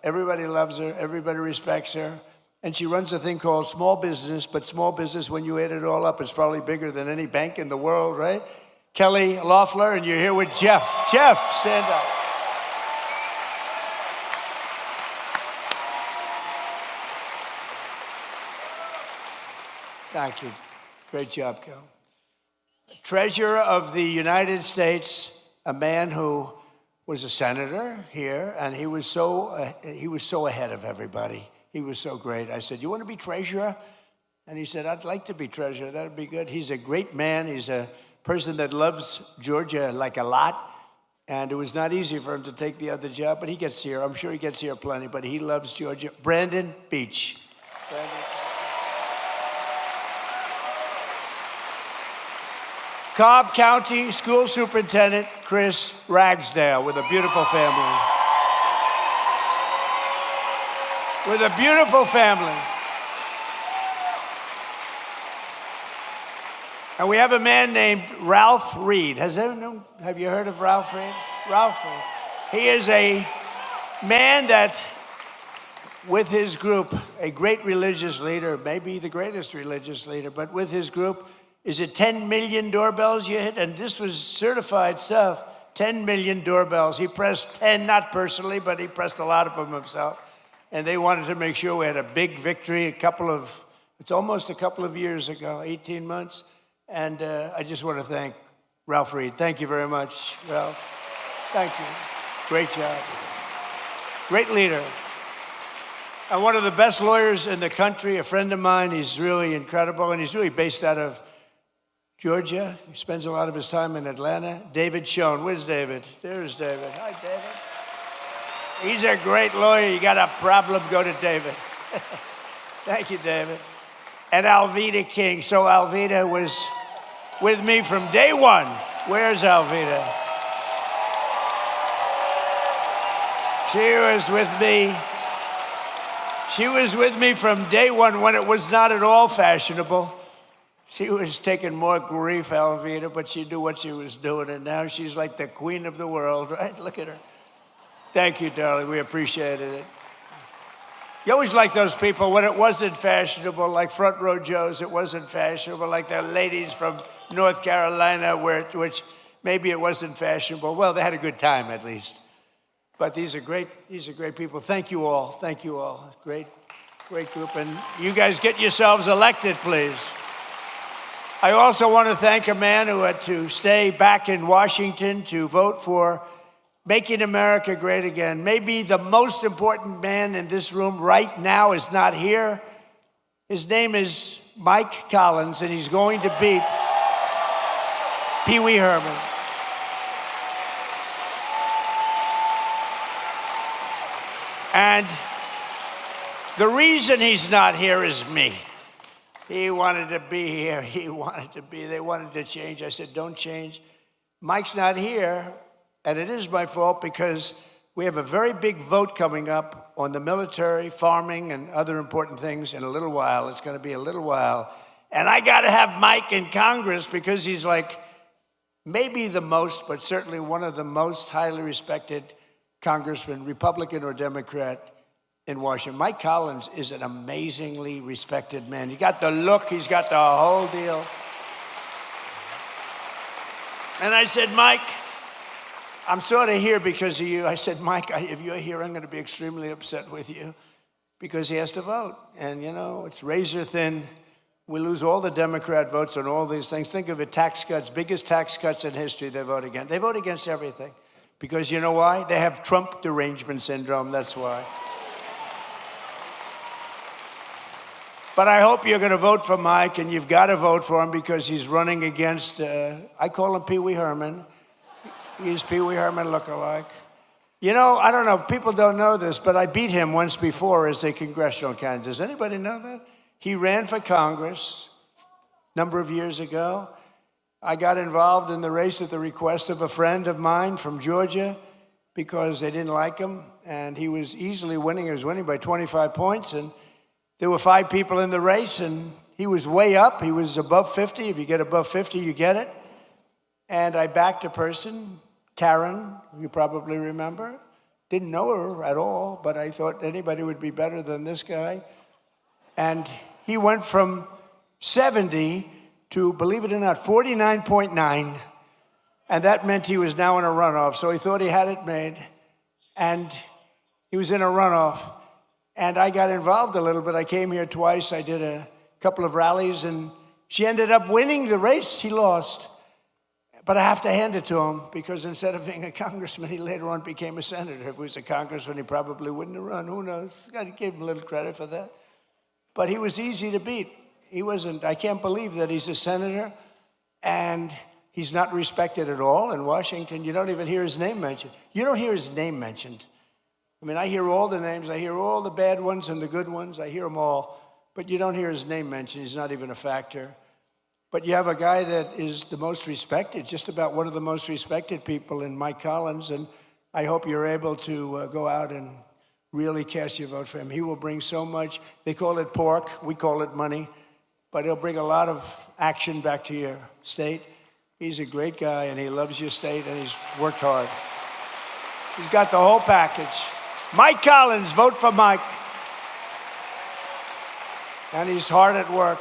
Everybody loves her. Everybody respects her. And she runs a thing called small business, but small business, when you add it all up, is probably bigger than any bank in the world, right? Kelly Loeffler, and you're here with Jeff. Jeff, stand up. Thank you. Great job, Kel. Treasurer of the United States, a man who was a senator here, and he was so ahead of everybody. He was so great. I said, "You want to be treasurer?" And he said, "I'd like to be treasurer. That'd be good." He's a great man. He's a person that loves Georgia like a lot. And it was not easy for him to take the other job, but he gets here. I'm sure he gets here plenty, but he loves Georgia. Brandon Beach. Brandon. Cobb County School Superintendent Chris Ragsdale with a beautiful family. With a beautiful family. And we have a man named Ralph Reed. Have you heard of Ralph Reed? Ralph Reed. He is a man that, with his group, a great religious leader, maybe the greatest religious leader, but with his group, is it 10 million doorbells you hit? And this was certified stuff, 10 million doorbells. He pressed 10, not personally, but he pressed a lot of them himself. And they wanted to make sure we had a big victory it's almost a couple of years ago, 18 months. And I just want to thank Ralph Reed. Thank you very much, Ralph. Thank you. Great job. Great leader. And one of the best lawyers in the country, a friend of mine. He's really incredible, and he's really based out of Georgia. He spends a lot of his time in Atlanta. David Schoen. Where's David? There's David. Hi, David. He's a great lawyer. You got a problem, go to David. Thank you, David. And Alveda King. So Alveda was with me from day one. Where's Alveda? She was with me. She was with me from day one when it was not at all fashionable. She was taking more grief, Alveda, but she knew what she was doing, and now she's like the queen of the world, right? Look at her. Thank you, darling. We appreciated it. You always like those people when it wasn't fashionable, like Front Row Joe's, it wasn't fashionable, like the ladies from North Carolina, which maybe it wasn't fashionable. Well, they had a good time, at least. But these are great people. Thank you all. Thank you all. Great group. And you guys get yourselves elected, please. I also want to thank a man who had to stay back in Washington to vote for Making America Great Again. Maybe the most important man in this room right now is not here. His name is Mike Collins, and he's going to beat Pee Wee Herman. And the reason he's not here is me. He wanted to be here. They wanted to change. I said, don't change. Mike's not here, and it is my fault because we have a very big vote coming up on the military, farming, and other important things in a little while. It's going to be a little while. And I got to have Mike in Congress because he's like maybe the most, but certainly one of the most highly respected congressmen, Republican or Democrat, in Washington. Mike Collins is an amazingly respected man. He got the look, he's got the whole deal. And I said, Mike, I'm sort of here because of you. I said, Mike, if you're here, I'm going to be extremely upset with you because he has to vote. And, you know, it's razor thin. We lose all the Democrat votes on all these things. Think of it, tax cuts, biggest tax cuts in history they vote against. They vote against everything because you know why? They have Trump derangement syndrome, that's why. But I hope you're going to vote for Mike, and you've got to vote for him because he's running against, I call him Pee Wee Herman. He's Pee Wee Herman lookalike. You know, I don't know, people don't know this, but I beat him once before as a congressional candidate. Does anybody know that? He ran for Congress a number of years ago. I got involved in the race at the request of a friend of mine from Georgia because they didn't like him, and he was easily winning. He was winning by 25 points, and there were 5 people in the race, and he was way up. He was above 50. If you get above 50, you get it. And I backed a person, Karen, you probably remember. Didn't know her at all, but I thought anybody would be better than this guy. And he went from 70 to, believe it or not, 49.9. And that meant he was now in a runoff. So he thought he had it made. And he was in a runoff. And I got involved a little bit. I came here twice. I did a couple of rallies, and she ended up winning the race. He lost. But I have to hand it to him because instead of being a congressman, he later on became a senator. If he was a congressman, he probably wouldn't have run. Who knows? I gave him a little credit for that. But he was easy to beat. He wasn't, I can't believe that he's a senator and he's not respected at all in Washington. You don't even hear his name mentioned. You don't hear his name mentioned. I mean, I hear all the names. I hear all the bad ones and the good ones. I hear them all. But you don't hear his name mentioned. He's not even a factor. But you have a guy that is the most respected, just about one of the most respected people in Mike Collins. And I hope you're able to go out and really cast your vote for him. He will bring so much. They call it pork. We call it money. but he'll bring a lot of action back to your state. He's a great guy, and he loves your state, and he's worked hard. He's got the whole package. Mike Collins, vote for Mike. And he's hard at work.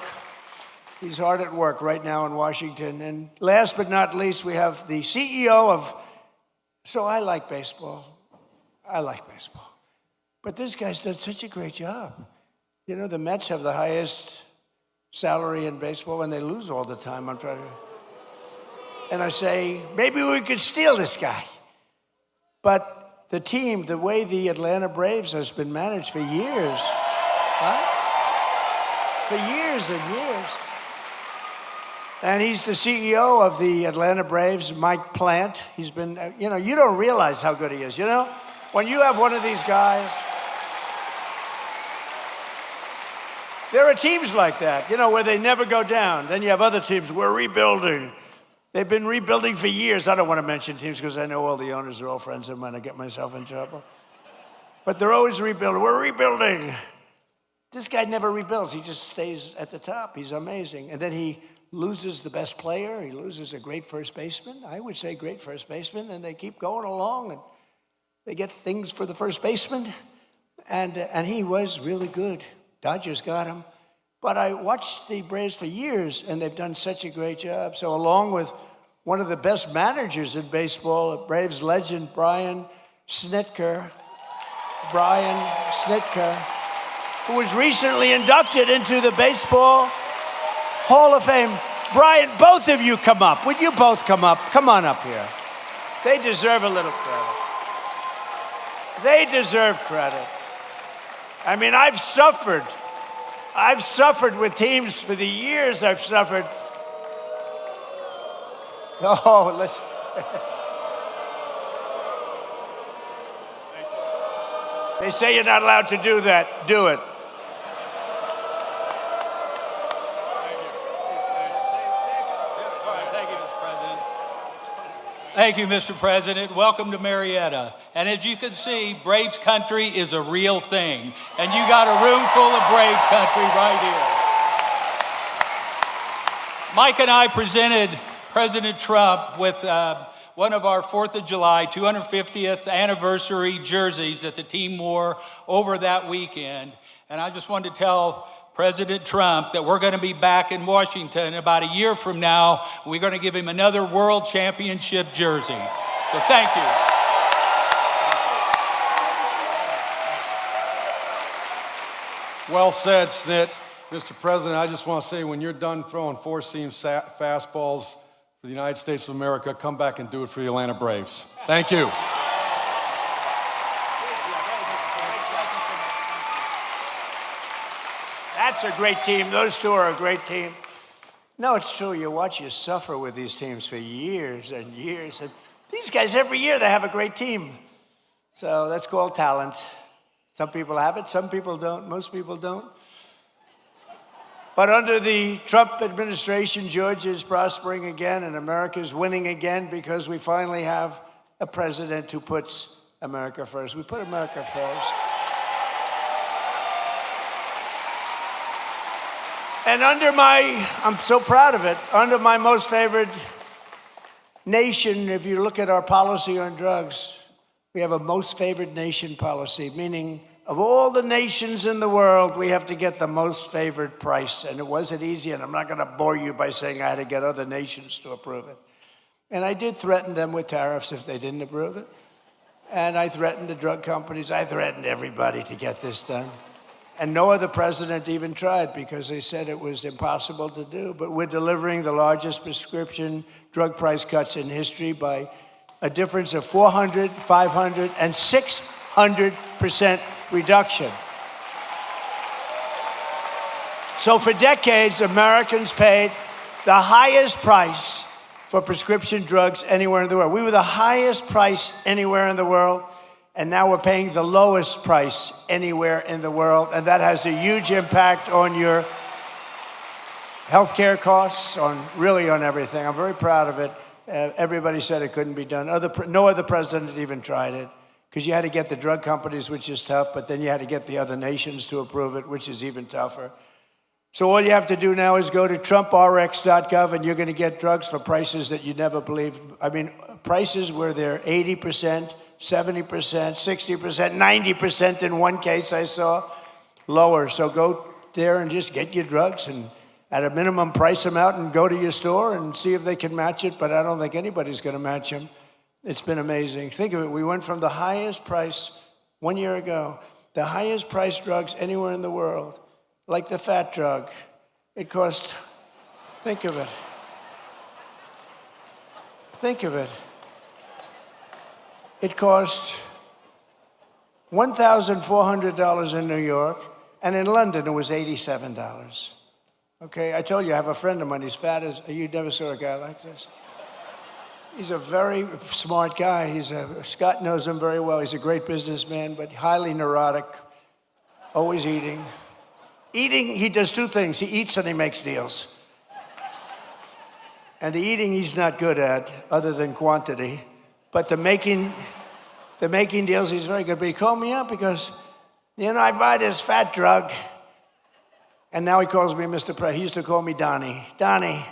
He's hard at work right now in Washington. And last but not least, we have the CEO of, so I like baseball. I like baseball. But this guy's done such a great job. You know, the Mets have the highest salary in baseball, and they lose all the time. I'm trying to, and I say, maybe we could steal this guy. But the team, the way the Atlanta Braves has been managed for years, right? For years and years. And he's the CEO of the Atlanta Braves, Mike Plant. He's been, you know, you don't realize how good he is, you know? When you have one of these guys, there are teams like that, you know, where they never go down. Then you have other teams, we're rebuilding. They've been rebuilding for years. I don't want to mention teams because I know all the owners are all friends of mine. I get myself in trouble. But they're always rebuilding. We're rebuilding. This guy never rebuilds. He just stays at the top. He's amazing. And then he loses the best player. He loses a great first baseman. I would say great first baseman. And they keep going along. And they get things for the first baseman. And he was really good. Dodgers got him. But I watched the Braves for years, and they've done such a great job. So along with one of the best managers in baseball, Braves legend Brian Snitker, who was recently inducted into the Baseball Hall of Fame. Brian, both of you come up. Would you both come up? Come on up here. They deserve a little credit. They deserve credit. I mean, I've suffered with teams for the years I've suffered. Oh, listen. They say you're not allowed to do that. Do it. Thank you, Mr. President. Welcome to Marietta. And as you can see, Braves country is a real thing. And you got a room full of Braves country right here. Mike and I presented President Trump with one of our 4th of July 250th anniversary jerseys that the team wore over that weekend. And I just wanted to tell President Trump that we're going to be back in Washington about a year from now. We're going to give him another World Championship jersey. So thank you. Well said, Snit. Mr. President, I just want to say when you're done throwing four-seam fastballs for the United States of America, come back and do it for the Atlanta Braves. Thank you. That's a great team. Those two are a great team. No, it's true. You watch you suffer with these teams for years and years. And these guys, every year, they have a great team. So that's called talent. Some people have it, some people don't, most people don't. But under the Trump administration, Georgia is prospering again and America is winning again because we finally have a president who puts America first. We put America first. And I'm so proud of it, under my most favored nation, if you look at our policy on drugs, we have a most favored nation policy, meaning of all the nations in the world, we have to get the most favored price. And it wasn't easy, and I'm not going to bore you by saying I had to get other nations to approve it. And I did threaten them with tariffs if they didn't approve it. And I threatened the drug companies. I threatened everybody to get this done. And no other president even tried because they said it was impossible to do. But we're delivering the largest prescription drug price cuts in history by a difference of 400, 500, and 600% reduction. So for decades, Americans paid the highest price for prescription drugs anywhere in the world. We were the highest price anywhere in the world. And now we're paying the lowest price anywhere in the world. And that has a huge impact on your healthcare costs, really on everything. I'm very proud of it. Everybody said it couldn't be done. No other president even tried it because you had to get the drug companies, which is tough, but then you had to get the other nations to approve it, which is even tougher. So all you have to do now is go to TrumpRx.gov and you're going to get drugs for prices that you never believed. I mean, prices where they're 80%, 70%, 60%, 90% in one case I saw, lower. So go there and just get your drugs and at a minimum price them out and go to your store and see if they can match it, but I don't think anybody's going to match them. It's been amazing. Think of it, we went from the highest price 1 year ago, the highest priced drugs anywhere in the world, like the fat drug. It cost, think of it. Think of it. It cost $1,400 in New York, and in London it was $87. Okay, I told you I have a friend of mine, he's fat as, you never saw a guy like this. He's a very smart guy. Scott knows him very well. He's a great businessman, but highly neurotic, always eating. Eating, he does two things. He eats and he makes deals. And the eating he's not good at, other than quantity. But the making deals, he's very good. But he called me up because, I buy this fat drug. And now he calls me Mr. President. He used to call me Donnie. Donnie,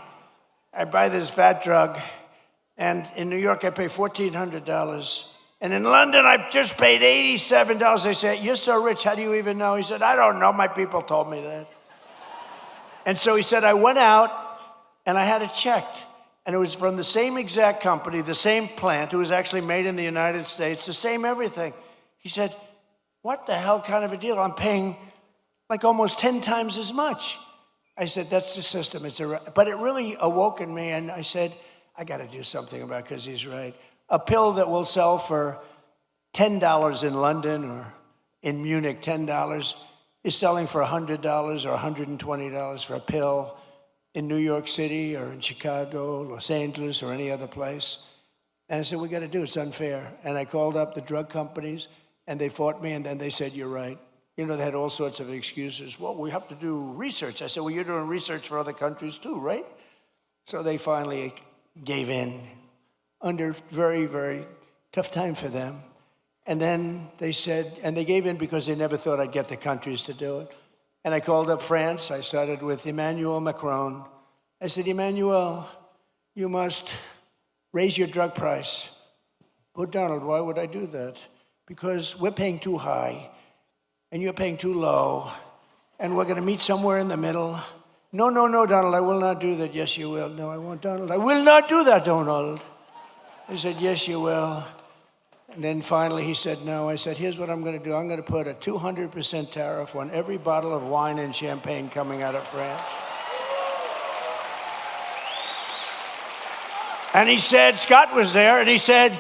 I buy this fat drug. And in New York, I pay $1,400. And in London, I just paid $87. They said, you're so rich, how do you even know? He said, I don't know, my people told me that. And so he said, I went out and I had it checked. And it was from the same exact company, the same plant. It was actually made in the United States, the same everything. He said, what the hell kind of a deal? I'm paying like almost 10 times as much. I said, that's the system. But it really awoke in me, and I said, I got to do something about it because he's right. A pill that will sell for $10 in London or in Munich, $10, is selling for $100 or $120 for a pill in New York City or in Chicago, Los Angeles, or any other place. And I said, we got to do it. It's unfair. And I called up the drug companies, and they fought me, and then they said, you're right. They had all sorts of excuses. Well, we have to do research. I said, well, you're doing research for other countries too, right? So they finally gave in under very, very tough time for them. And then they said, and they gave in because they never thought I'd get the countries to do it. And I called up France. I started with Emmanuel Macron. I said, Emmanuel, you must raise your drug price. Oh, Donald, why would I do that? Because we're paying too high, and you're paying too low, and we're going to meet somewhere in the middle. No, Donald, I will not do that. Yes, you will. No, I won't, Donald. I will not do that, Donald. I said, yes, you will. And then finally he said, no. I said, here's what I'm going to do. I'm going to put a 200% tariff on every bottle of wine and champagne coming out of France. And he said, Scott was there, and he said,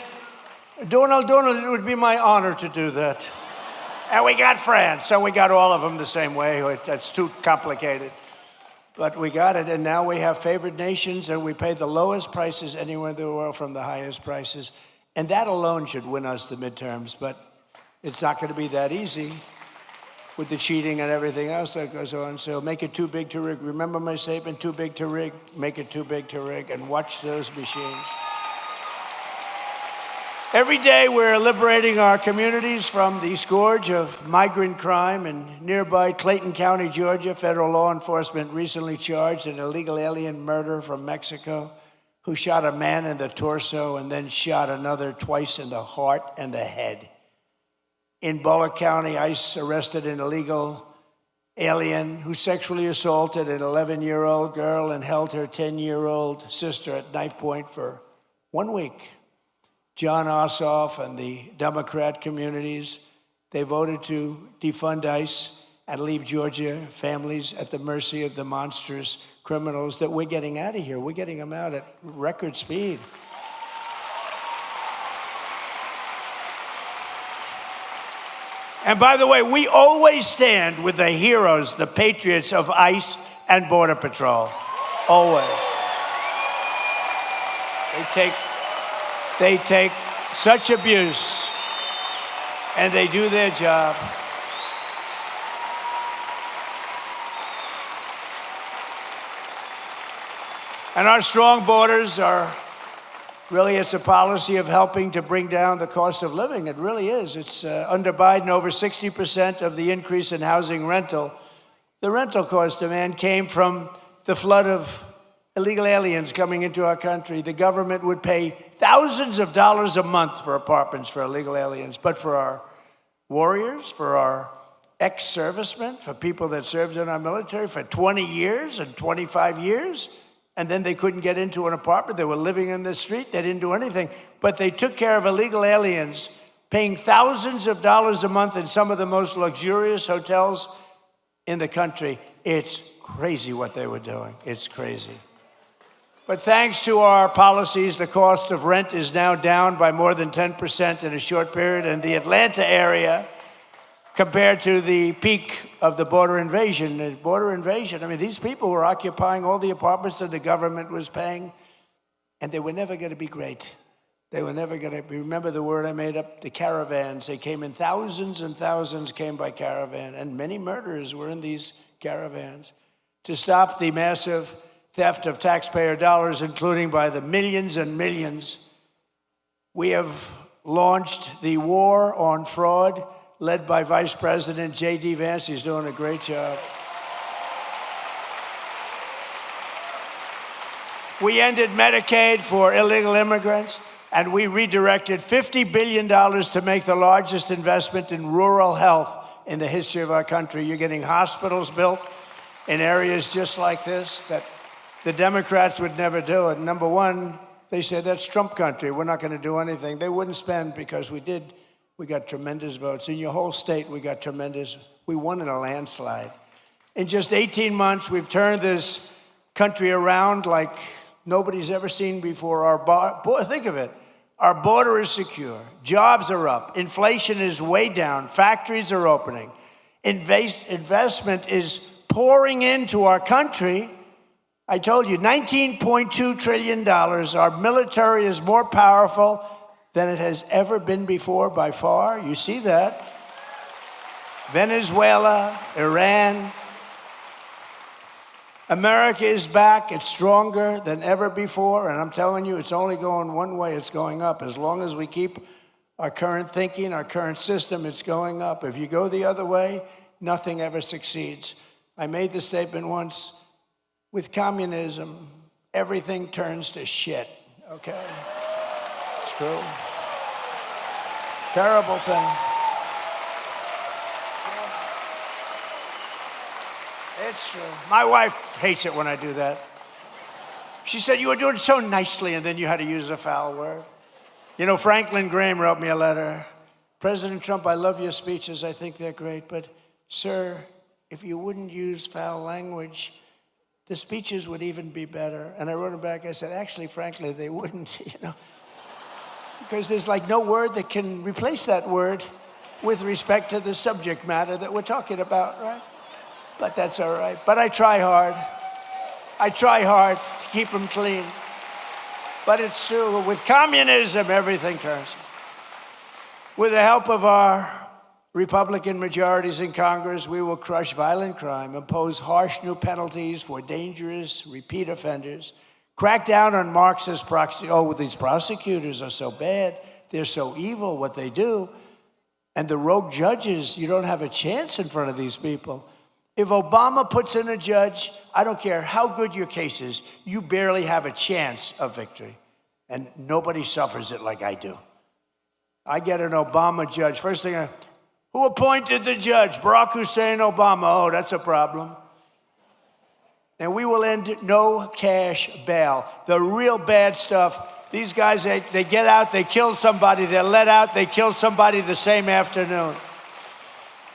Donald, it would be my honor to do that. And we got France, so we got all of them the same way. That's too complicated. But we got it, and now we have favored nations, and we pay the lowest prices anywhere in the world from the highest prices. And that alone should win us the midterms, but it's not going to be that easy with the cheating and everything else that goes on. So make it too big to rig. Remember my statement, too big to rig, make it too big to rig, and watch those machines. Every day we're liberating our communities from the scourge of migrant crime. In nearby Clayton County, Georgia, federal law enforcement recently charged an illegal alien murderer from Mexico who shot a man in the torso and then shot another twice in the heart and the head. In Bullock County, ICE arrested an illegal alien who sexually assaulted an 11-year-old girl and held her 10-year-old sister at knife point for 1 week. John Ossoff and the Democrat communities, they voted to defund ICE and leave Georgia families at the mercy of the monstrous criminals that we're getting out of here. We're getting them out at record speed. And by the way, we always stand with the heroes, the patriots of ICE and Border Patrol. Always. They take such abuse, and they do their job. And our strong borders are really, it's a policy of helping to bring down the cost of living. It really is. It's under Biden, over 60% of the increase in housing rental The rental cost demand came from the flood of illegal aliens coming into our country. The government would pay thousands of dollars a month for apartments for illegal aliens, but for our warriors, for our ex-servicemen, for people that served in our military for 20 years and 25 years, and then they couldn't get into an apartment. They were living in the street. They didn't do anything, but they took care of illegal aliens, paying thousands of dollars a month in some of the most luxurious hotels in the country. It's crazy what they were doing. It's crazy. But thanks to our policies, the cost of rent is now down by more than 10% in a short period in the Atlanta area compared to the peak of the border invasion. The border invasion, I mean, these people were occupying all the apartments that the government was paying, and they were never going to be great. They were never going to, remember the word I made up, the caravans. They came in thousands and thousands came by caravan, and many murders were in these caravans. To stop the massive theft of taxpayer dollars, including by the millions and millions, we have launched the war on fraud, led by Vice President J.D. Vance. He's doing a great job. We ended Medicaid for illegal immigrants, and we redirected $50 billion to make the largest investment in rural health in the history of our country. You're getting hospitals built in areas just like this that the Democrats would never do it. Number one, they said that's Trump country. We're not going to do anything. They wouldn't spend because we did. We got tremendous votes. In your whole state, we got tremendous. We won in a landslide. In just 18 months, we've turned this country around like nobody's ever seen before. Think of it. Our border is secure. Jobs are up. Inflation is way down. Factories are opening. Investment is pouring into our country. I told you, $19.2 trillion. Our military is more powerful than it has ever been before by far. You see that. Venezuela, Iran. America is back. It's stronger than ever before. And I'm telling you, it's only going one way. It's going up. As long as we keep our current thinking, our current system, it's going up. If you go the other way, nothing ever succeeds. I made the statement once, with communism, everything turns to shit, okay? It's true. Terrible thing. It's true. My wife hates it when I do that. She said, you were doing so nicely, and then you had to use a foul word. You know, Franklin Graham wrote me a letter. President Trump, I love your speeches. I think they're great. But, sir, if you wouldn't use foul language, the speeches would even be better. And I wrote him back. I said, actually, frankly, they wouldn't, because there's like no word that can replace that word with respect to the subject matter that we're talking about, right? But that's all right. But I try hard. I try hard to keep them clean. But it's true. With communism, everything turns. With the help of our Republican majorities in Congress, we will crush violent crime, impose harsh new penalties for dangerous repeat offenders, crack down on Marxist these prosecutors are so bad, they're so evil, what they do. And the rogue judges, you don't have a chance in front of these people. If Obama puts in a judge, I don't care how good your case is, you barely have a chance of victory. And nobody suffers it like I do. I get an Obama judge. First thing, who appointed the judge? Barack Hussein Obama. Oh, that's a problem. And we will end no cash bail. The real bad stuff, these guys, they get out, they kill somebody, they're let out, they kill somebody the same afternoon.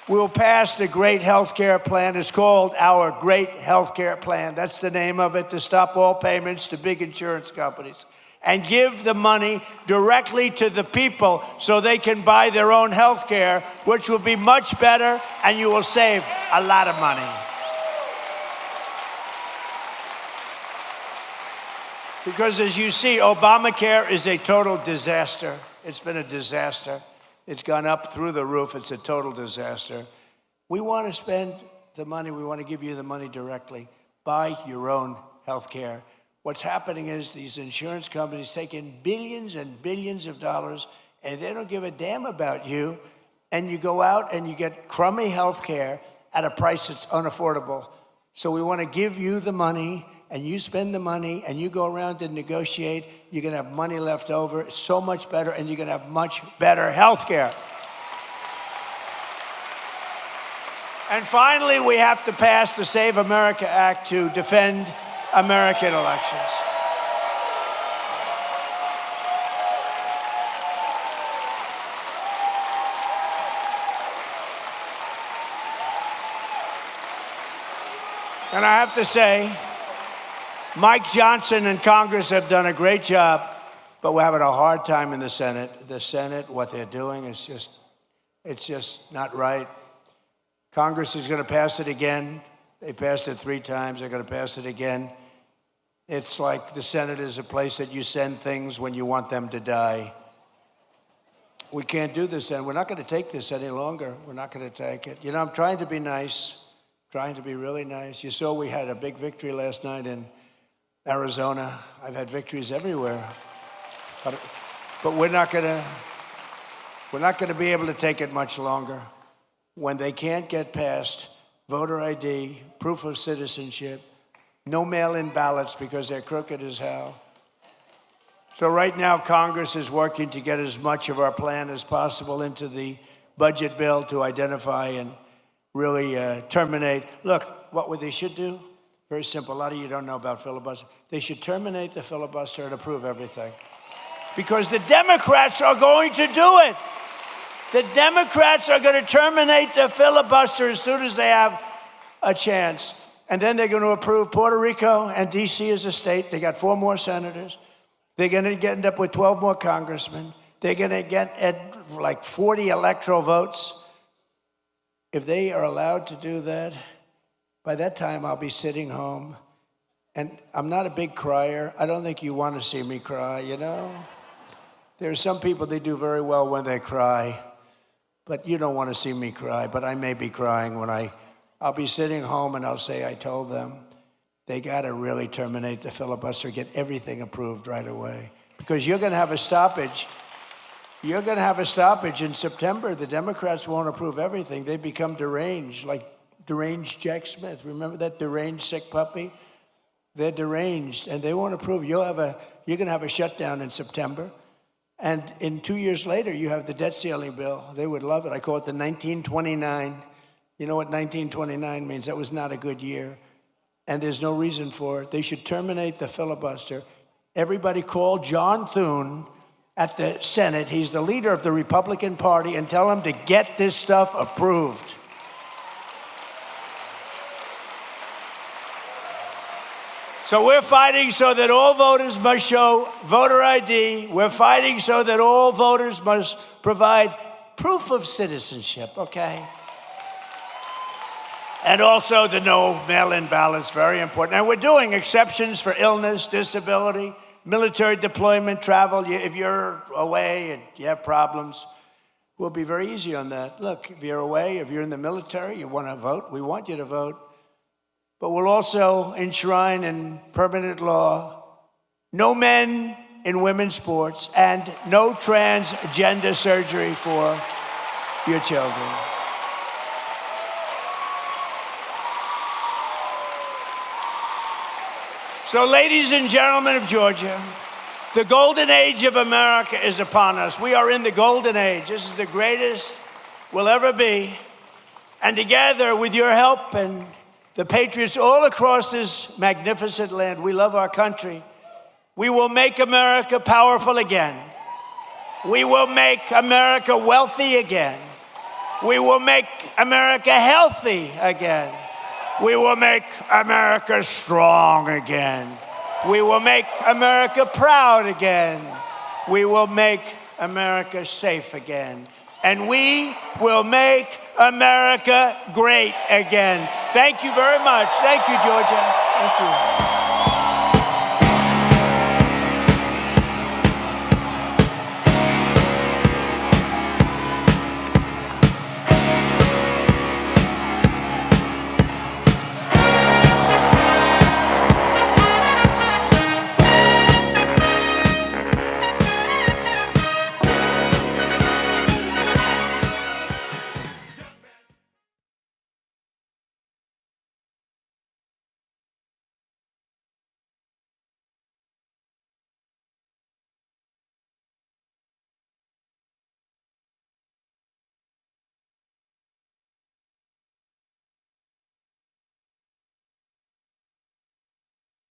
We will pass the Great Health Care Plan. It's called our Great Health Care Plan. That's the name of it, to stop all payments to big insurance companies and give the money directly to the people so they can buy their own health care, which will be much better, and you will save a lot of money. Because as you see, Obamacare is a total disaster. It's been a disaster. It's gone up through the roof. It's a total disaster. We want to spend the money. We want to give you the money directly. Buy your own health care. What's happening is these insurance companies take in billions and billions of dollars, and they don't give a damn about you. And you go out and you get crummy health care, at a price that's unaffordable. So we want to give you the money, and you spend the money, and you go around and negotiate. You're going to have money left over. It's so much better, and you're going to have much better health care. And finally, we have to pass the Save America Act to defend American elections. And I have to say, Mike Johnson and Congress have done a great job, but we're having a hard time in the Senate. The Senate, what they're doing is just not right. Congress is going to pass it again. They passed it 3 times. They're going to pass it again. It's like the Senate is a place that you send things when you want them to die. We can't do this, and we're not going to take this any longer. We're not going to take it. You know, I'm trying to be nice, trying to be really nice. You saw we had a big victory last night in Arizona. I've had victories everywhere. But we're not going to be able to take it much longer. When they can't get past voter ID, proof of citizenship, no mail-in ballots because they're crooked as hell. So right now, Congress is working to get as much of our plan as possible into the budget bill to identify and really terminate. Look, what they should do? Very simple. A lot of you don't know about filibuster. They should terminate the filibuster and approve everything. Because the Democrats are going to do it. The Democrats are going to terminate the filibuster as soon as they have a chance. And then they're going to approve Puerto Rico and D.C. as a state. They got 4 more senators. They're going to end up with 12 more congressmen. They're going to get like 40 electoral votes. If they are allowed to do that, by that time I'll be sitting home. And I'm not a big crier. I don't think you want to see me cry, you know? There are some people, they do very well when they cry. But you don't want to see me cry, but I may be crying when I'll be sitting home and I'll say, I told them they got to really terminate the filibuster, get everything approved right away. Because you're going to have a stoppage. You're going to have a stoppage in September. The Democrats won't approve everything. They become deranged, like deranged Jack Smith. Remember that deranged sick puppy? They're deranged, and they won't approve. You're going to have a shutdown in September. And in 2 years later, you have the debt ceiling bill. They would love it. I call it the 1929. You know what 1929 means? That was not a good year. And there's no reason for it. They should terminate the filibuster. Everybody call John Thune at the Senate. He's the leader of the Republican Party, and tell him to get this stuff approved. So we're fighting so that all voters must show voter ID. We're fighting so that all voters must provide proof of citizenship, okay? And also the no mail-in ballots, very important. And we're doing exceptions for illness, disability, military deployment, travel. If you're away and you have problems, we'll be very easy on that. Look, if you're away, if you're in the military, you want to vote, we want you to vote. But we'll also enshrine in permanent law no men in women's sports and no transgender surgery for your children. So, ladies and gentlemen of Georgia, the golden age of America is upon us. We are in the golden age. This is the greatest we'll ever be. And together, with your help and the patriots all across this magnificent land, we love our country. We will make America powerful again. We will make America wealthy again. We will make America healthy again. We will make America strong again. We will make America proud again. We will make America safe again. And we will make America great again. Thank you very much. Thank you, Georgia. Thank you.